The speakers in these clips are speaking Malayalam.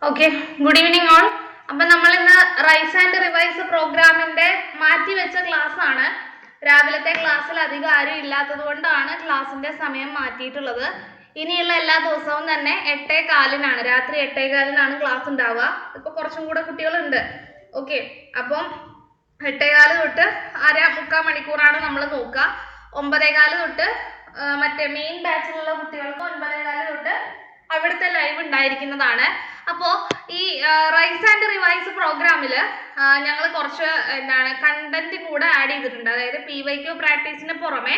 Okay, good evening all. അപ്പോൾ നമ്മൾ ഇന്ന് റൈസ് ആൻഡ് റിവൈസ് പ്രോഗ്രാമിന്റെ മാറ്റിവെച്ച ക്ലാസ് ആണ്. രാവിലത്തെ ക്ലാസ്സിൽ അധികം ആരും ഇല്ലാത്തത് കൊണ്ടാണ് ക്ലാസിന്റെ സമയം മാറ്റിയിട്ടുള്ളത്. ഇനിയുള്ള എല്ലാ ദിവസവും തന്നെ 8:15 രാത്രി 8:15 ക്ലാസ് ഉണ്ടാവുക. ഇപ്പോൾ കുറച്ചും കൂടെ കുട്ടികളുണ്ട്. ഓക്കെ, അപ്പം 8:15 തൊട്ട് മുക്കാൽ മണിക്കൂറാണ് നമ്മൾ നോക്കുക. 9:15 തൊട്ട് മറ്റേ മെയിൻ ബാച്ചിലുള്ള കുട്ടികൾക്ക് 9:15 തൊട്ട് അവിടുത്തെ ലൈവ് ഉണ്ടായിരിക്കുന്നതാണ്. അപ്പോൾ ഈ റൈസ് ആൻഡ് റിവൈസ് പ്രോഗ്രാമിൽ ഞങ്ങൾ കുറച്ച് കണ്ടന്റ് കൂടെ ആഡ് ചെയ്തിട്ടുണ്ട്. അതായത് PYQ പ്രാക്ടീസിന് പുറമെ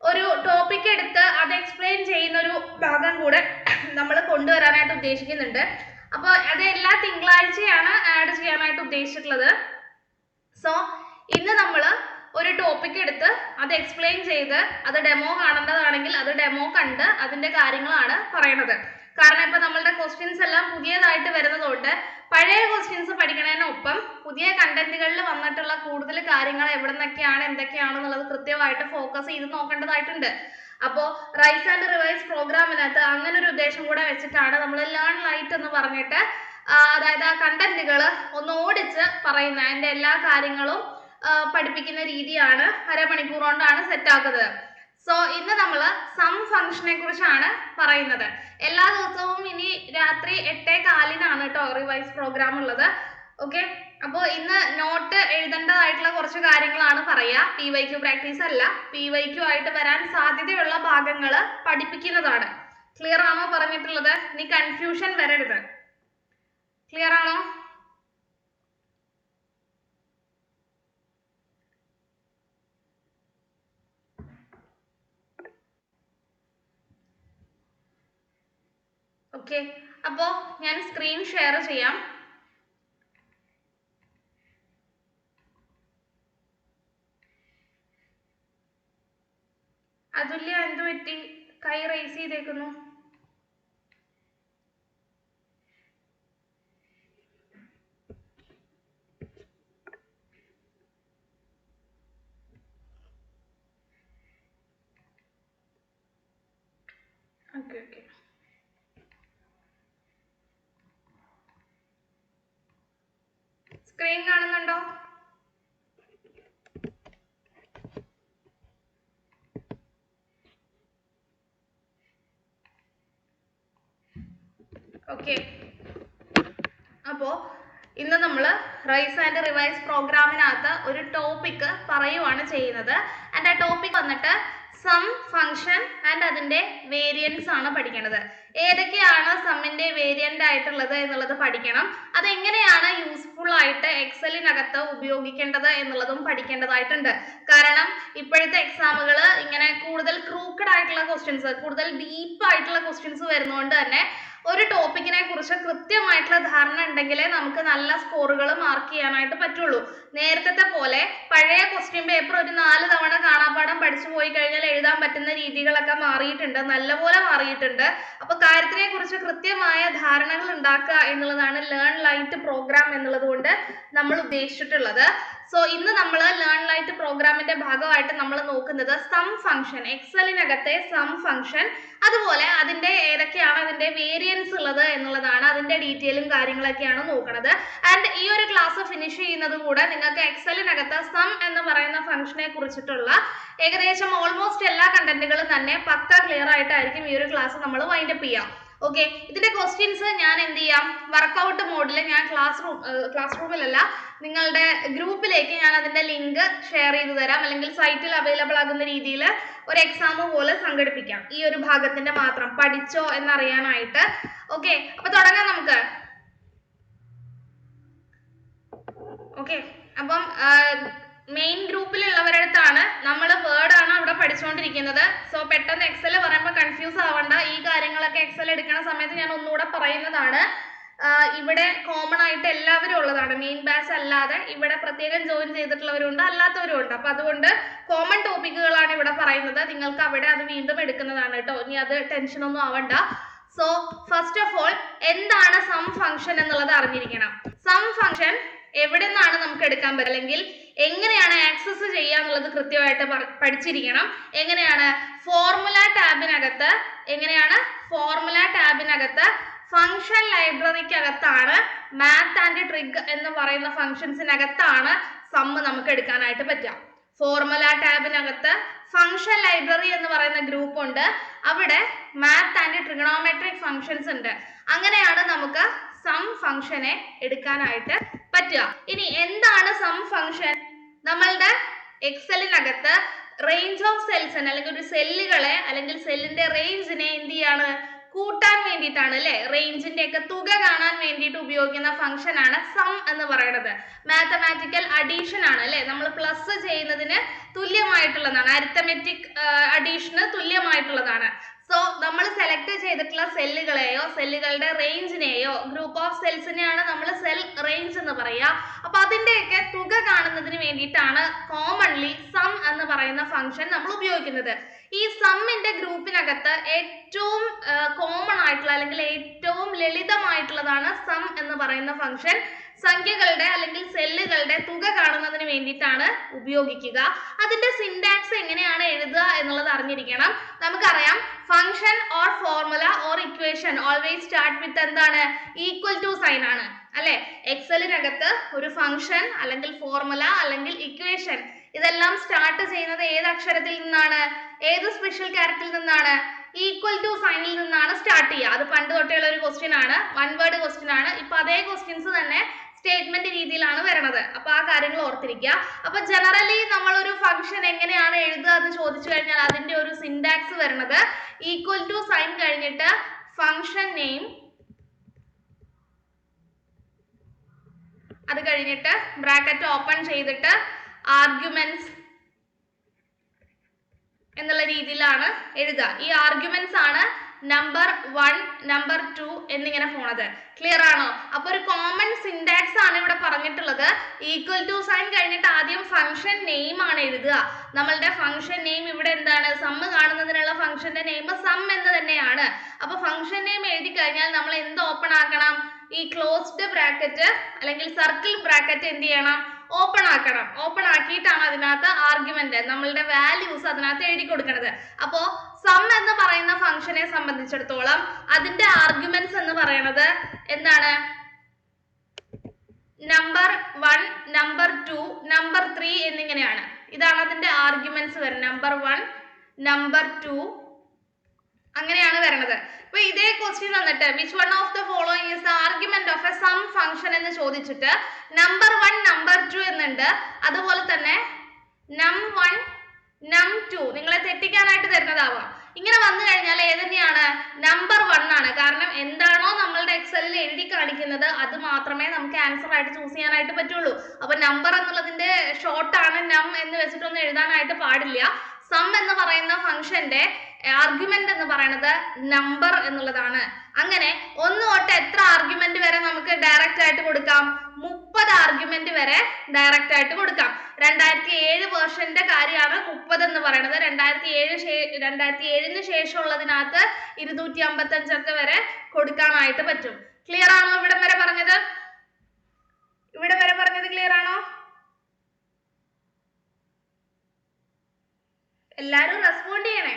ഒരു ടോപ്പിക് എടുത്ത് അത് എക്സ്പ്ലെയിൻ ചെയ്യുന്ന ഒരു ഭാഗം കൂടെ നമ്മൾ കൊണ്ടുവരാനായിട്ട് ഉദ്ദേശിക്കുന്നുണ്ട്. അപ്പോൾ അത് എല്ലാ തിങ്കളാഴ്ചയാണ് ആഡ് ചെയ്യാനായിട്ട് ഉദ്ദേശിച്ചിട്ടുള്ളത്. സോ ഇന്ന് നമ്മൾ ഒരു ടോപ്പിക് എടുത്ത് അത് എക്സ്പ്ലെയിൻ ചെയ്ത് അത് ഡെമോ കാണേണ്ടതാണെങ്കിൽ അത് ഡെമോ കണ്ട് അതിന്റെ കാര്യങ്ങളാണ് പറയണത്. കാരണം ഇപ്പൊ നമ്മളുടെ ക്വസ്റ്റ്യൻസ് എല്ലാം പുതിയതായിട്ട് വരുന്നതുകൊണ്ട് പഴയ ക്വസ്റ്റ്യൻസ് പഠിക്കണതിനൊപ്പം പുതിയ കണ്ടന്റുകളിൽ വന്നിട്ടുള്ള കൂടുതൽ കാര്യങ്ങൾ എവിടെ നിന്നൊക്കെയാണ് എന്തൊക്കെയാണെന്നുള്ളത് കൃത്യമായിട്ട് ഫോക്കസ് ചെയ്ത് നോക്കേണ്ടതായിട്ടുണ്ട്. അപ്പോൾ റൈസ് ആൻഡ് റിവൈസ് പ്രോഗ്രാമിനകത്ത് അങ്ങനെ ഒരു ഉദ്ദേശം കൂടെ വെച്ചിട്ടാണ് നമ്മൾ ലേൺ ലൈറ്റ് എന്ന് പറഞ്ഞിട്ട് അതായത് ആ കണ്ടന്റുകൾ ഒന്ന് ഓടിച്ച് പറയുന്ന അതിന്റെ എല്ലാ കാര്യങ്ങളും പഠിപ്പിക്കുന്ന രീതിയാണ് അരമണിക്കൂർ കൊണ്ടാണ് സെറ്റ് ആക്കുന്നത്. സോ ഇന്ന് നമ്മൾ സം ഫംഗ്ഷനെ കുറിച്ചാണ് പറയുന്നത്. എല്ലാ ദിവസവും ഇനി രാത്രി 8:15 കേട്ടോ റിവൈസ് പ്രോഗ്രാം ഉള്ളത്. ഓക്കെ, അപ്പോൾ ഇന്ന് നോട്ട് എഴുതേണ്ടതായിട്ടുള്ള കുറച്ച് കാര്യങ്ങളാണ് പറയുക. PYQ പ്രാക്ടീസ് അല്ല, PYQ ആയിട്ട് വരാൻ സാധ്യതയുള്ള ഭാഗങ്ങൾ പഠിപ്പിക്കുന്നതാണ്. ക്ലിയർ ആണോ പറഞ്ഞിട്ടുള്ളത്? ഇനി കൺഫ്യൂഷൻ വരരുത്. ക്ലിയർ ആണോ? ഓക്കെ, അപ്പോൾ ഞാൻ സ്ക്രീൻ ഷെയർ ചെയ്യാം. അതുല്യ എന്ത് പറ്റി? കൈ റേസ് ചെയ്തേക്കുന്നു. ഓക്കെ ഓക്കെ, സ്ക്രീൻ കാണുന്നുണ്ടോ? ഓക്കെ, അപ്പോൾ ഇന്ന് നമ്മൾ റൈസ് ആൻഡ് റിവൈസ് പ്രോഗ്രാമിനകത്ത് ഒരു ടോപ്പിക് പറയുവാണ് ചെയ്യുന്നത്. ആൻഡ് ആ ടോപ്പിക് വന്നിട്ട് സം ഫംഗ്ഷൻ ആൻഡ് അതിന്റെ വേരിയൻസ് ആണ് പഠിക്കുന്നത്. ഏതൊക്കെയാണ് സമ്മിന്റെ വേരിയന്റ് ആയിട്ടുള്ളത് എന്നുള്ളത് പഠിക്കണം. അതെങ്ങനെയാണ് യൂസ്ഫുൾ ആയിട്ട് എക്സലിനകത്ത് ഉപയോഗിക്കേണ്ടത് എന്നുള്ളതും പഠിക്കേണ്ടതായിട്ടുണ്ട്. കാരണം ഇപ്പോഴത്തെ എക്സാമുകൾ ഇങ്ങനെ കൂടുതൽ ക്രൂക്കഡ് ആയിട്ടുള്ള ക്വസ്റ്റ്യൻസ്, കൂടുതൽ ഡീപ്പ് ആയിട്ടുള്ള ക്വസ്റ്റ്യൻസ് വരുന്നതുകൊണ്ട് തന്നെ ഒരു ടോപ്പിക്കിനെ കുറിച്ച് കൃത്യമായിട്ടുള്ള ധാരണ ഉണ്ടെങ്കിലേ നമുക്ക് നല്ല സ്കോറുകൾ മാർക്ക് ചെയ്യാനായിട്ട് പറ്റുള്ളൂ. നേരത്തെ പോലെ പഴയ ക്വസ്റ്റ്യൻ പേപ്പർ ഒരു 4 തവണ കാണാപ്പാഠം പഠിച്ചു പോയി കഴിഞ്ഞാൽ എഴുതാൻ പറ്റുന്ന രീതികളൊക്കെ മാറിയിട്ടുണ്ട്, നല്ലപോലെ മാറിയിട്ടുണ്ട്. അപ്പൊ കാര്യത്തിനെ കുറിച്ച് കൃത്യമായ ധാരണകൾ ഉണ്ടാക്കുക എന്നുള്ളതാണ് ലേൺ ലൈറ്റ് പ്രോഗ്രാം എന്നുള്ളത് കൊണ്ട് നമ്മൾ ഉദ്ദേശിച്ചിട്ടുള്ളത്. സോ ഇന്ന് നമ്മൾ ലേൺ ലൈറ്റ് പ്രോഗ്രാമിന്റെ ഭാഗമായിട്ട് നമ്മൾ നോക്കുന്നത് സം ഫംഗ്ഷൻ, എക്സലിനകത്തെ സം ഫംഗ്ഷൻ, അതുപോലെ അതിന്റെ ഏതൊക്കെയാണ് അതിന്റെ വേരിയൻസ് ഉള്ളത് എന്നുള്ളതാണ്. അതിന്റെ ഡീറ്റെയിലും കാര്യങ്ങളൊക്കെയാണ് നോക്കുന്നത്. ആൻഡ് ഈ ഒരു ക്ലാസ് ഫിനിഷ് ചെയ്യുന്നത് കൂടെ നിങ്ങൾക്ക് എക്സലിനകത്ത് സം എന്ന് പറയുന്ന ഫംഗ്ഷനെ കുറിച്ചിട്ടുള്ള ഏകദേശം ഓൾമോസ്റ്റ് എല്ലാ കണ്ടന്റുകളും തന്നെ പക്ക ക്ലിയർ ആയിട്ടായിരിക്കും ഈ ഒരു ക്ലാസ് നമ്മൾ വൈൻഡപ്പ് ചെയ്യാം. ഓക്കെ, ഇതിന്റെ ക്വസ്റ്റ്യൻസ് ഞാൻ എന്ത് ചെയ്യാം, വർക്കൗട്ട് മോഡിൽ ഞാൻ ക്ലാസ് റൂമിലല്ല നിങ്ങളുടെ ഗ്രൂപ്പിലേക്ക് ഞാൻ അതിന്റെ ലിങ്ക് ഷെയർ ചെയ്ത് തരാം. അല്ലെങ്കിൽ സൈറ്റിൽ അവൈലബിൾ ആകുന്ന രീതിയിൽ ഒരു എക്സാം പോലെ സംഘടിപ്പിക്കാം. ഈ ഒരു ഭാഗത്തിന്റെ മാത്രം പഠിച്ചോ എന്നറിയാനായിട്ട്. ഓക്കെ, അപ്പൊ തുടങ്ങാം നമുക്ക്. ഓക്കെ, അപ്പം മെയിൻ ഗ്രൂപ്പിലുള്ളവരുടെ അടുത്താണ് നമ്മൾ വേർഡ് ആണ് അവിടെ പഠിച്ചുകൊണ്ടിരിക്കുന്നത്. സോ പെട്ടെന്ന് എക്സൽ പറയുമ്പോൾ കൺഫ്യൂസ് ആവണ്ട. ഈ കാര്യങ്ങളൊക്കെ എക്സൽ എടുക്കുന്ന സമയത്ത് ഞാൻ ഒന്നുകൂടെ പറയുന്നതാണ്. ഇവിടെ കോമൺ ആയിട്ട് എല്ലാവരും ഉള്ളതാണ്, മെയിൻ ബാച്ച് അല്ലാതെ ഇവിടെ പ്രത്യേകം ജോയിൻ ചെയ്തിട്ടുള്ളവരുണ്ട്, അല്ലാത്തവരും ഉണ്ട്. അപ്പൊ അതുകൊണ്ട് കോമൺ ടോപ്പിക്കുകളാണ് ഇവിടെ പറയുന്നത്. നിങ്ങൾക്ക് അവിടെ അത് വീണ്ടും എടുക്കുന്നതാണ് കേട്ടോ. ഇനി അത് ടെൻഷനൊന്നും ആവണ്ട. സോ ഫസ്റ്റ് ഓഫ് ഓൾ എന്താണ് സം ഫംഗ്ഷൻ എന്നുള്ളത് അറിഞ്ഞിരിക്കണം. സം ഫംഗ്ഷൻ എവിടെ നിന്നാണ് നമുക്ക് എടുക്കാൻ പറ്റുക, അല്ലെങ്കിൽ എങ്ങനെയാണ് ആക്സസ് ചെയ്യുക എന്നുള്ളത് കൃത്യമായിട്ട് പഠിച്ചിരിക്കണം. എങ്ങനെയാണ് formula ടാബിനകത്ത് function ലൈബ്രറിക്കകത്താണ് math and trig എന്ന് പറയുന്ന ഫംഗ്ഷൻസിനകത്താണ് സമ്മ് നമുക്ക് എടുക്കാനായിട്ട് പറ്റുക. ഫോർമുല ടാബിനകത്ത് ഫംഗ്ഷൻ ലൈബ്രറി എന്ന് പറയുന്ന ഗ്രൂപ്പ് ഉണ്ട്. അവിടെ മാത്ത് ആൻഡ് ട്രിഗണോമെട്രിക് ഫംഗ്ഷൻസ് ഉണ്ട്. അങ്ങനെയാണ് നമുക്ക് സം ഫംഗ്ഷനെ എടുക്കാനായിട്ട് പറ്റുക. ഇനി എന്താണ് സം ഫംഗ്ഷൻ? നമ്മളുടെ എക്സലിനകത്ത് റേഞ്ച് ഓഫ് സെൽസിനെ അല്ലെങ്കിൽ ഒരു സെല്ലുകളെ അല്ലെങ്കിൽ സെല്ലിന്റെ റേഞ്ചിനെ എന്ത് ചെയ്യാണ്? കൂട്ടാൻ വേണ്ടിയിട്ടാണ് അല്ലെ, റേഞ്ചിന്റെ ഒക്കെ തുക കാണാൻ വേണ്ടിയിട്ട് ഉപയോഗിക്കുന്ന ഫംഗ്ഷൻ ആണ് സം എന്ന് പറയുന്നത്. മാത്തമാറ്റിക്കൽ അഡീഷൻ ആണ് അല്ലെ, നമ്മൾ പ്ലസ് ചെയ്യുന്നതിന് തുല്യമായിട്ടുള്ളതാണ്, അരിത്തമെറ്റിക് അഡീഷന് തുല്യമായിട്ടുള്ളതാണ്. സോ നമ്മൾ സെലക്ട് ചെയ്തിട്ടുള്ള സെല്ലുകളെയോ സെല്ലുകളുടെ റേഞ്ചിനെയോ ഗ്രൂപ്പ് ഓഫ് സെൽസിനെയാണ് നമ്മൾ സെൽ റേഞ്ച് എന്ന് പറയുക. അപ്പൊ അതിന്റെയൊക്കെ തുക കാണുന്നതിന് വേണ്ടിയിട്ടാണ് കോമൺലി സം എന്ന് പറയുന്ന ഫംഗ്ഷൻ നമ്മൾ ഉപയോഗിക്കുന്നത്. ഈ സമ്മിന്റെ ഗ്രൂപ്പിനകത്ത് ഏറ്റവും കോമൺ ആയിട്ടുള്ള അല്ലെങ്കിൽ ഏറ്റവും ലളിതമായിട്ടുള്ളതാണ് സം എന്ന് പറയുന്ന ഫംഗ്ഷൻ. സംഖ്യകളുടെ അല്ലെങ്കിൽ സെല്ലുകളുടെ തുക കാണുന്നതിന് വേണ്ടിയിട്ടാണ് ഉപയോഗിക്കുക. അതിന്റെ സിന്റാക്സ് എങ്ങനെയാണ് എഴുതുക എന്നുള്ളത് അറിഞ്ഞിരിക്കണം. നമുക്കറിയാം function or formula or equation always start with എന്താണ്? ഈക്വൽ ടു സൈൻ ആണ് അല്ലെ. എക്സലിനകത്ത് ഒരു ഫംഗ്ഷൻ അല്ലെങ്കിൽ ഫോർമുല അല്ലെങ്കിൽ ഇക്വേഷൻ ഇതെല്ലാം സ്റ്റാർട്ട് ചെയ്യുന്നത് ഏത് അക്ഷരത്തിൽ നിന്നാണ്? ഏത് സ്പെഷ്യൽ ക്യാരക്ടറിൽ നിന്നാണ്? ഈക്വൽ ടു സൈനിൽ നിന്നാണ് സ്റ്റാർട്ട് ചെയ്യുക. അത് പണ്ട് തൊട്ടേയുള്ള ഒരു ക്വസ്റ്റ്യൻ ആണ്, വൺ വേർഡ് ക്വസ്റ്റ്യൻ ആണ്. ഇപ്പൊ അതേ ക്വസ്റ്റ്യൻസ് തന്നെ സ്റ്റേറ്റ്മെന്റ് രീതിയിലാണ് വരുന്നത്. അപ്പൊ ആ കാര്യങ്ങൾ ഓർത്തിരിക്കുക. അപ്പൊ ജനറലി നമ്മൾ ഒരു ഫംഗ്ഷൻ എങ്ങനെയാണ് എഴുതുക എന്ന് ചോദിച്ചു കഴിഞ്ഞാൽ അതിന്റെ ഒരു സിന്റാക്സ് വരുന്നത് ഈക്വൽ ടു സൈൻ കഴിഞ്ഞിട്ട് ഫംഗ്ഷൻ നെയിം, അത് കഴിഞ്ഞിട്ട് ബ്രാക്കറ്റ് ഓപ്പൺ ചെയ്തിട്ട് ആർഗ്യുമെന്റ്സ് എന്നുള്ള രീതിയിലാണ് എഴുതുക. ഈ ആർഗ്യുമെന്റ്സ് ആണ് നമ്പർ 1, നമ്പർ 2 എന്നിങ്ങനെ പോണത്. ക്ലിയർ ആണോ? അപ്പൊ ഒരു കോമൺ സിന്റാക്സ് ആണ് ഇവിടെ പറഞ്ഞിട്ടുള്ളത്. ഈക്വൽ ടു സൈൻ കഴിഞ്ഞിട്ട് ആദ്യം ഫംഗ്ഷൻ നെയിം ആണ് എഴുതുക. നമ്മളുടെ ഫംഗ്ഷൻ നെയിം ഇവിടെ എന്താണ്? സമ്മ് കാണുന്നതിനുള്ള ഫംഗ്ഷന്റെ നെയിം സം എന്ന് തന്നെയാണ്. അപ്പൊ ഫംഗ്ഷൻ നെയിം എഴുതി കഴിഞ്ഞാൽ നമ്മൾ എന്ത് ഓപ്പൺ ആക്കണം? ഈ ക്ലോസ്ഡ് ബ്രാക്കറ്റ് അല്ലെങ്കിൽ സർക്കിൾ ബ്രാക്കറ്റ് എന്ത് ചെയ്യണം? ഓപ്പൺ ആക്കണം. ഓപ്പൺ ആക്കിയിട്ടാണ് അതിനകത്ത് ആർഗ്യുമെന്റ്, നമ്മളുടെ വാല്യൂസ് അതിനകത്ത് എഴുതി കൊടുക്കുന്നത്. അപ്പോ സം എന്ന് പറയുന്ന ഫംഗ്ഷനെ സംബന്ധിച്ചിടത്തോളം അതിന്റെ ആർഗ്യുമെന്റ്സ് എന്ന് പറയുന്നത് എന്താണ്? നമ്പർ 1, നമ്പർ 2, നമ്പർ 3 എന്നിങ്ങനെയാണ്. ഇതാണ് അതിന്റെ ആർഗ്യുമെന്റ്സ് വരുന്നത്. നമ്പർ 1, നമ്പർ 2 അങ്ങനെയാണ് വരുന്നത്. അപ്പൊ ഇതേ ക്വസ്റ്റ്യൻ വന്നിട്ട് which one of the following is the argument of a sum function എന്ന് ചോദിച്ചിട്ട് നമ്പർ 1, നമ്പർ 2 എന്നുണ്ട്. അതുപോലെ തന്നെ നം 1, നം 2 നിങ്ങളെ തെറ്റിക്കാനായിട്ട് തരുന്നതാവാം. ഇങ്ങനെ വന്നു കഴിഞ്ഞാൽ ഏതന്നെയാണ്? നമ്പർ 1 ആണ്. കാരണം എന്താണോ നമ്മളുടെ എക്സലിൽ എഴുതി കാണിക്കുന്നത് അത് മാത്രമേ നമുക്ക് ആൻസർ ആയിട്ട് ചൂസ് ചെയ്യാനായിട്ട് പറ്റുള്ളൂ. അപ്പൊ നമ്പർ എന്നുള്ളതിന്റെ ഷോർട്ട് ആണ് നം എന്ന് വെച്ചിട്ടൊന്നും എഴുതാനായിട്ട് പാടില്ല. സം എന്ന് പറയുന്ന ഫംഗ്ഷന്റെ ആർഗ്യുമെന്റ് എന്ന് പറയുന്നത് നമ്പർ എന്നുള്ളതാണ്. അങ്ങനെ 1 തൊട്ട് എത്ര ആർഗ്യുമെന്റ് വരെ നമുക്ക് ഡയറക്റ്റ് ആയിട്ട് കൊടുക്കാം? 30 ആർഗ്യുമെന്റ് വരെ ഡയറക്റ്റ് ആയിട്ട് കൊടുക്കാം. 2007 വേർഷന്റെ കാര്യമാണ് 30 എന്ന് പറയുന്നത്. 2007 ശേഷമുള്ളതിനകത്ത് 255 ഒക്കെ വരെ കൊടുക്കാനായിട്ട് പറ്റും. ക്ലിയർ ആണോ? ഇവിടെ വരെ പറഞ്ഞത് ക്ലിയർ ആണോ? എല്ലാരും റെസ്പോണ്ട് ചെയ്യണേ.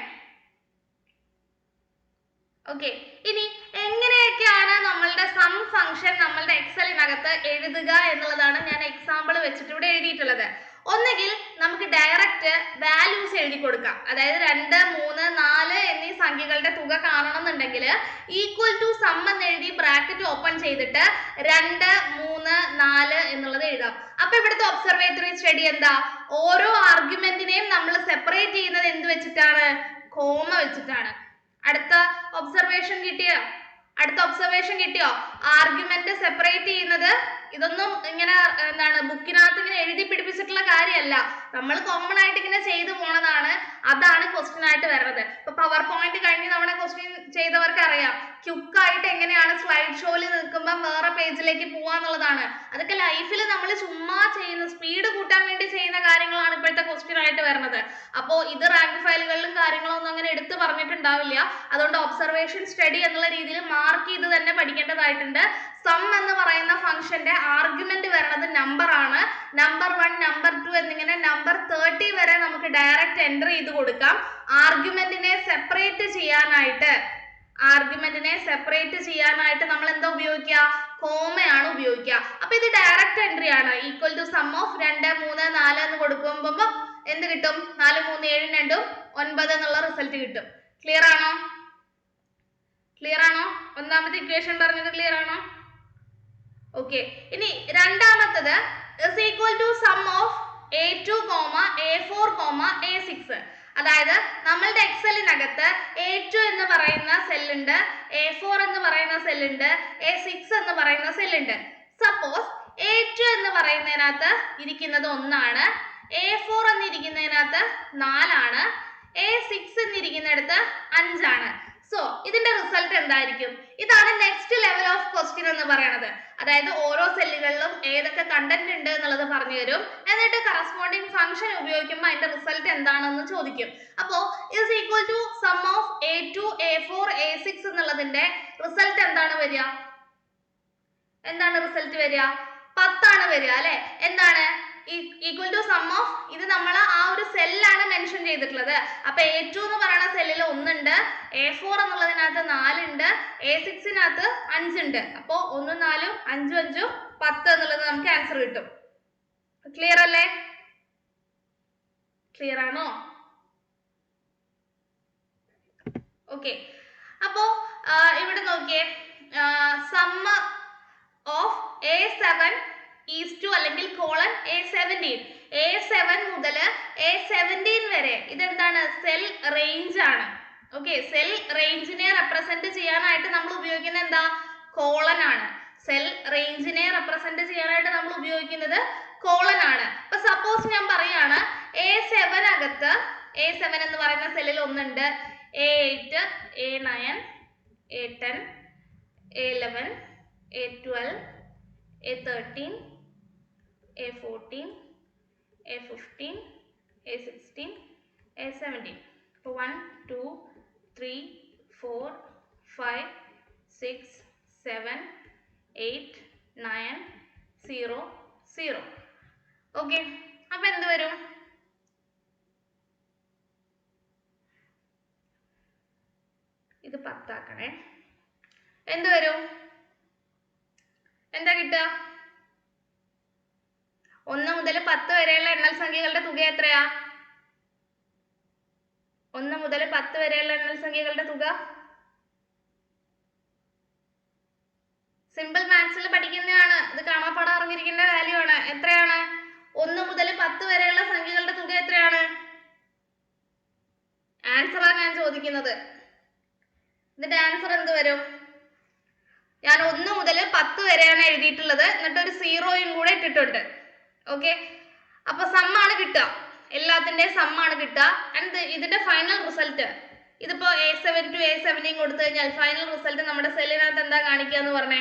ഓക്കെ, ഇനി എങ്ങനെയൊക്കെയാണ് നമ്മളുടെ സം ഫംഗ്ഷൻ നമ്മളുടെ എക്സലിനകത്ത് എഴുതുക എന്നുള്ളതാണ് ഞാൻ എക്സാമ്പിൾ വെച്ചിട്ട് ഇവിടെ എഴുതിയിട്ടുള്ളത്. ഒന്നുകിൽ നമുക്ക് ഡയറക്റ്റ് വാല്യൂസ് എഴുതി കൊടുക്കാം. അതായത് 2, 3, 4 എന്നീ സംഖ്യകളുടെ തുക കാണണം എന്നുണ്ടെങ്കിൽ ഈക്വൽ ടു സം എന്ന് എഴുതി ബ്രാക്കറ്റ് ഓപ്പൺ ചെയ്തിട്ട് 2, 3, 4 എന്നുള്ളത് എഴുതാം. അപ്പൊ ഇവിടുത്തെ ഒബ്സർവേറ്ററി സ്റ്റഡി എന്താ? ഓരോ ആർഗ്യുമെന്റിനെയും നമ്മൾ സെപ്പറേറ്റ് ചെയ്യുന്നത് എന്ത് വെച്ചിട്ടാണ്? കോമ വെച്ചിട്ടാണ്. അടുത്ത ഒബ്സർവേഷൻ കിട്ടിയോ? ആർഗ്യുമെന്റ് സെപ്പറേറ്റ് ചെയ്യുന്നത് ഇതൊന്നും ഇങ്ങനെ എന്താണ് ബുക്കിനകത്ത് ഇങ്ങനെ എഴുതി പിടിപ്പിച്ചിട്ടുള്ള കാര്യമല്ല. നമ്മൾ കോമൺ ആയിട്ട് ഇങ്ങനെ ചെയ്തു പോണതാണ്. അതാണ് ക്വസ്റ്റ്യൻ ആയിട്ട് വരുന്നത്. ഇപ്പൊ പവർ പോയിന്റ് കഴിഞ്ഞ് നമ്മുടെ ക്വസ്റ്റ്യൻ ചെയ്തവർക്ക് അറിയാം ക്യുക്കായിട്ട് എങ്ങനെയാണ് സ്ലൈഡ് ഷോയിൽ നിൽക്കുമ്പോൾ വേറെ പേജിലേക്ക് പോവാന്നുള്ളതാണ്. അതൊക്കെ ലൈഫിൽ നമ്മൾ ചുമ്മാ ചെയ്യുന്ന സ്പീഡ് കൂട്ടാൻ വേണ്ടി ചെയ്യുന്ന കാര്യങ്ങളാണ് ഇപ്പോഴത്തെ ക്വസ്റ്റ്യൻ ആയിട്ട് വരുന്നത്. അപ്പോൾ ഇത് റാങ്ക് ഫയലുകളിലും കാര്യങ്ങളൊന്നും അങ്ങനെ എടുത്തു പറഞ്ഞിട്ടുണ്ടാവില്ല. അതുകൊണ്ട് ഒബ്സർവേഷൻ സ്റ്റഡി എന്നുള്ള രീതിയിൽ മാർക്ക് ചെയ്ത് തന്നെ പഠിക്കേണ്ടതായിട്ടുണ്ട്. സം എന്ന് പറയുന്ന ഫംഗ്ഷന്റെ ആർഗ്യുമെന്റ് വരുന്നത് നമ്പർ ആണ്. നമ്പർ 1, നമ്പർ 2 എന്നിങ്ങനെ നമ്പർ 30 വരെ നമുക്ക് ഡയറക്റ്റ് എൻ്റർ ചെയ്ത് കൊടുക്കാം. ആർഗ്യുമെന്റിനെ സെപ്പറേറ്റ് ചെയ്യാനായിട്ട് ആർഗ്യുമെന്റിനെ സെപ്പറേറ്റ് ചെയ്യാനായിട്ട് നമ്മൾ എന്താ ഉപയോഗിക്കുക? കോമയാണ് ഉപയോഗിക്കുക. അപ്പൊ ഇത് ഡയറക്റ്റ് എൻട്രി ആണ്. ഈക്വൽ ടു സം ഓഫ് 2 3 4 എന്ന് കൊടുക്കുമ്പോ എന്ത് കിട്ടും? 4 3 7 2 9 എന്നുള്ള റിസൾട്ട് കിട്ടും. ക്ലിയർ ആണോ? ക്ലിയർ ആണോ? ഒന്നാമത്തെ ഇക്വേഷൻ പറഞ്ഞത് ക്ലിയർ ആണോ? ഓക്കെ. ഇനി രണ്ടാമത്തത് is equal to sum of a2, a4, a6. അതായത് നമ്മളുടെ എക്സലിനകത്ത് a2 എന്ന് പറയുന്ന സെല്ലുണ്ട്, a4 എന്ന് പറയുന്ന സെല്ലുണ്ട്, a6 എന്ന് പറയുന്ന സെല്ലുണ്ട്. സപ്പോസ് a2 എന്ന് പറയുന്നതിനകത്ത് ഇരിക്കുന്നത് 1 ആണ്, a4 എന്നിരിക്കുന്നതിനകത്ത് 4 ആണ്, a6 എന്നിരിക്കുന്നിടത്ത് 5 ആണ്. സോ ഇതിന്റെ റിസൾട്ട് എന്തായിരിക്കും? ഇതാണ് നെക്സ്റ്റ് ലെവൽ ഓഫ് ക്വസ്റ്റ്യൻ എന്ന് പറയുന്നത്. അതായത് ഓരോ സെല്ലുകളിലും ഏതൊക്കെ കണ്ടന്റ് ഉണ്ട് എന്നുള്ളത് പറഞ്ഞു തരും. എന്നിട്ട് കറസ്പോണ്ടിങ് ഫംഗ്ഷൻ ഉപയോഗിക്കുമ്പോൾ അതിന്റെ റിസൾട്ട് എന്താണെന്ന് ചോദിക്കും. അപ്പോ is equal to sum of a2, a4, a6 എന്നുള്ളതിന്റെ റിസൾട്ട് എന്താണ് വരിക? എന്താണ് റിസൾട്ട് വരിക? 10 ആണ് വരിക അല്ലെ? എന്താണ് ഈക്വൽ ടു സം ഓഫ്, ഇത് നമ്മൾ ആ ഒരു സെല്ലാണ് മെൻഷൻ ചെയ്തിട്ടുള്ളത്. അപ്പൊ a2 എന്ന് പറയുന്ന സെല്ലിൽ 1 ഉണ്ട്, a4 എന്നുള്ളതിനകത്ത് 4 ഉണ്ട്, a6നകത്ത് 5 ഉണ്ട്. അപ്പോ 1 4 5 5 10 എന്നുള്ളത് നമുക്ക് ആൻസർ കിട്ടും. ക്ലിയർ അല്ലേ? ക്ലിയർ ആണോ? ഓക്കെ. അപ്പോ ഇവിടെ നോക്കിയേ, സമ്മ ഓഫ് a7 ഈസ് അല്ലെങ്കിൽ കോളൻ a17, a7 മുതൽ a17 വരെ ഇതെന്താണ്? സെൽ റേഞ്ച് ആണ്. ഓക്കെ, സെൽ റേഞ്ചിനെ റെപ്രസെന്റ് ചെയ്യാനായിട്ട് നമ്മൾ ഉപയോഗിക്കുന്നത് എന്താ? കോളൻ ആണ്. സെൽ റേഞ്ചിനെ റെപ്രസെന്റ് ചെയ്യാനായിട്ട് നമ്മൾ ഉപയോഗിക്കുന്നത് കോളൻ ആണ്. അപ്പൊ സപ്പോസ് ഞാൻ പറയാണ് a7 അകത്ത്, a7 എന്ന് പറയുന്ന സെല്ലിൽ 1 ഉണ്ട്, a8, a9, a10, a11, a12, a13, a14, a15, a16, a17. So 1 2 3 4 5 6 7 8 9 0 0. Okay. അപ്പൊ എന്ത് വരും? ഇത് 10 ആക്കണേ. എന്ത് വരും? എന്താ കിട്ടുക? 1 മുതൽ 10 വരെയുള്ള എണ്ണൽ സംഖ്യകളുടെ തുക എത്രയാ? 1 മുതൽ 10 വരെയുള്ള എണ്ണൽ സംഖ്യകളുടെ തുക സിമ്പിൾ മാത്സിൽ പഠിക്കുന്നതാണ്. ഇത് കാണാപ്പാടം അറിഞ്ഞിരിക്കേണ്ട വാല്യൂ ആണ്. എത്രയാണ്? 1 മുതൽ 10 വരെയുള്ള സംഖ്യകളുടെ തുക എത്രയാണ്? ആൻസറാണ് ഞാൻ ചോദിക്കുന്നത്. ഇതിന്റെ ആൻസർ എന്ത് വരും? ഞാൻ 1 മുതൽ 10 വരെയാണ് എഴുതിയിട്ടുള്ളത്, എന്നിട്ട് ഒരു 0യും കൂടെ ഇട്ടിട്ടുണ്ട്. ഓക്കെ. അപ്പൊ സമ്മാണ് കിട്ടുക, എല്ലാത്തിന്റെയും സമ്മാണ് കിട്ടുക. ആൻഡ് ഇതിന്റെ ഫൈനൽ റിസൾട്ട്, ഇതിപ്പോ a7 to a17 കൊടുത്തു കഴിഞ്ഞാൽ ഫൈനൽ റിസൾട്ട് നമ്മുടെ സെല്ലിനകത്ത് എന്താ കാണിക്കുക എന്ന് പറഞ്ഞേ?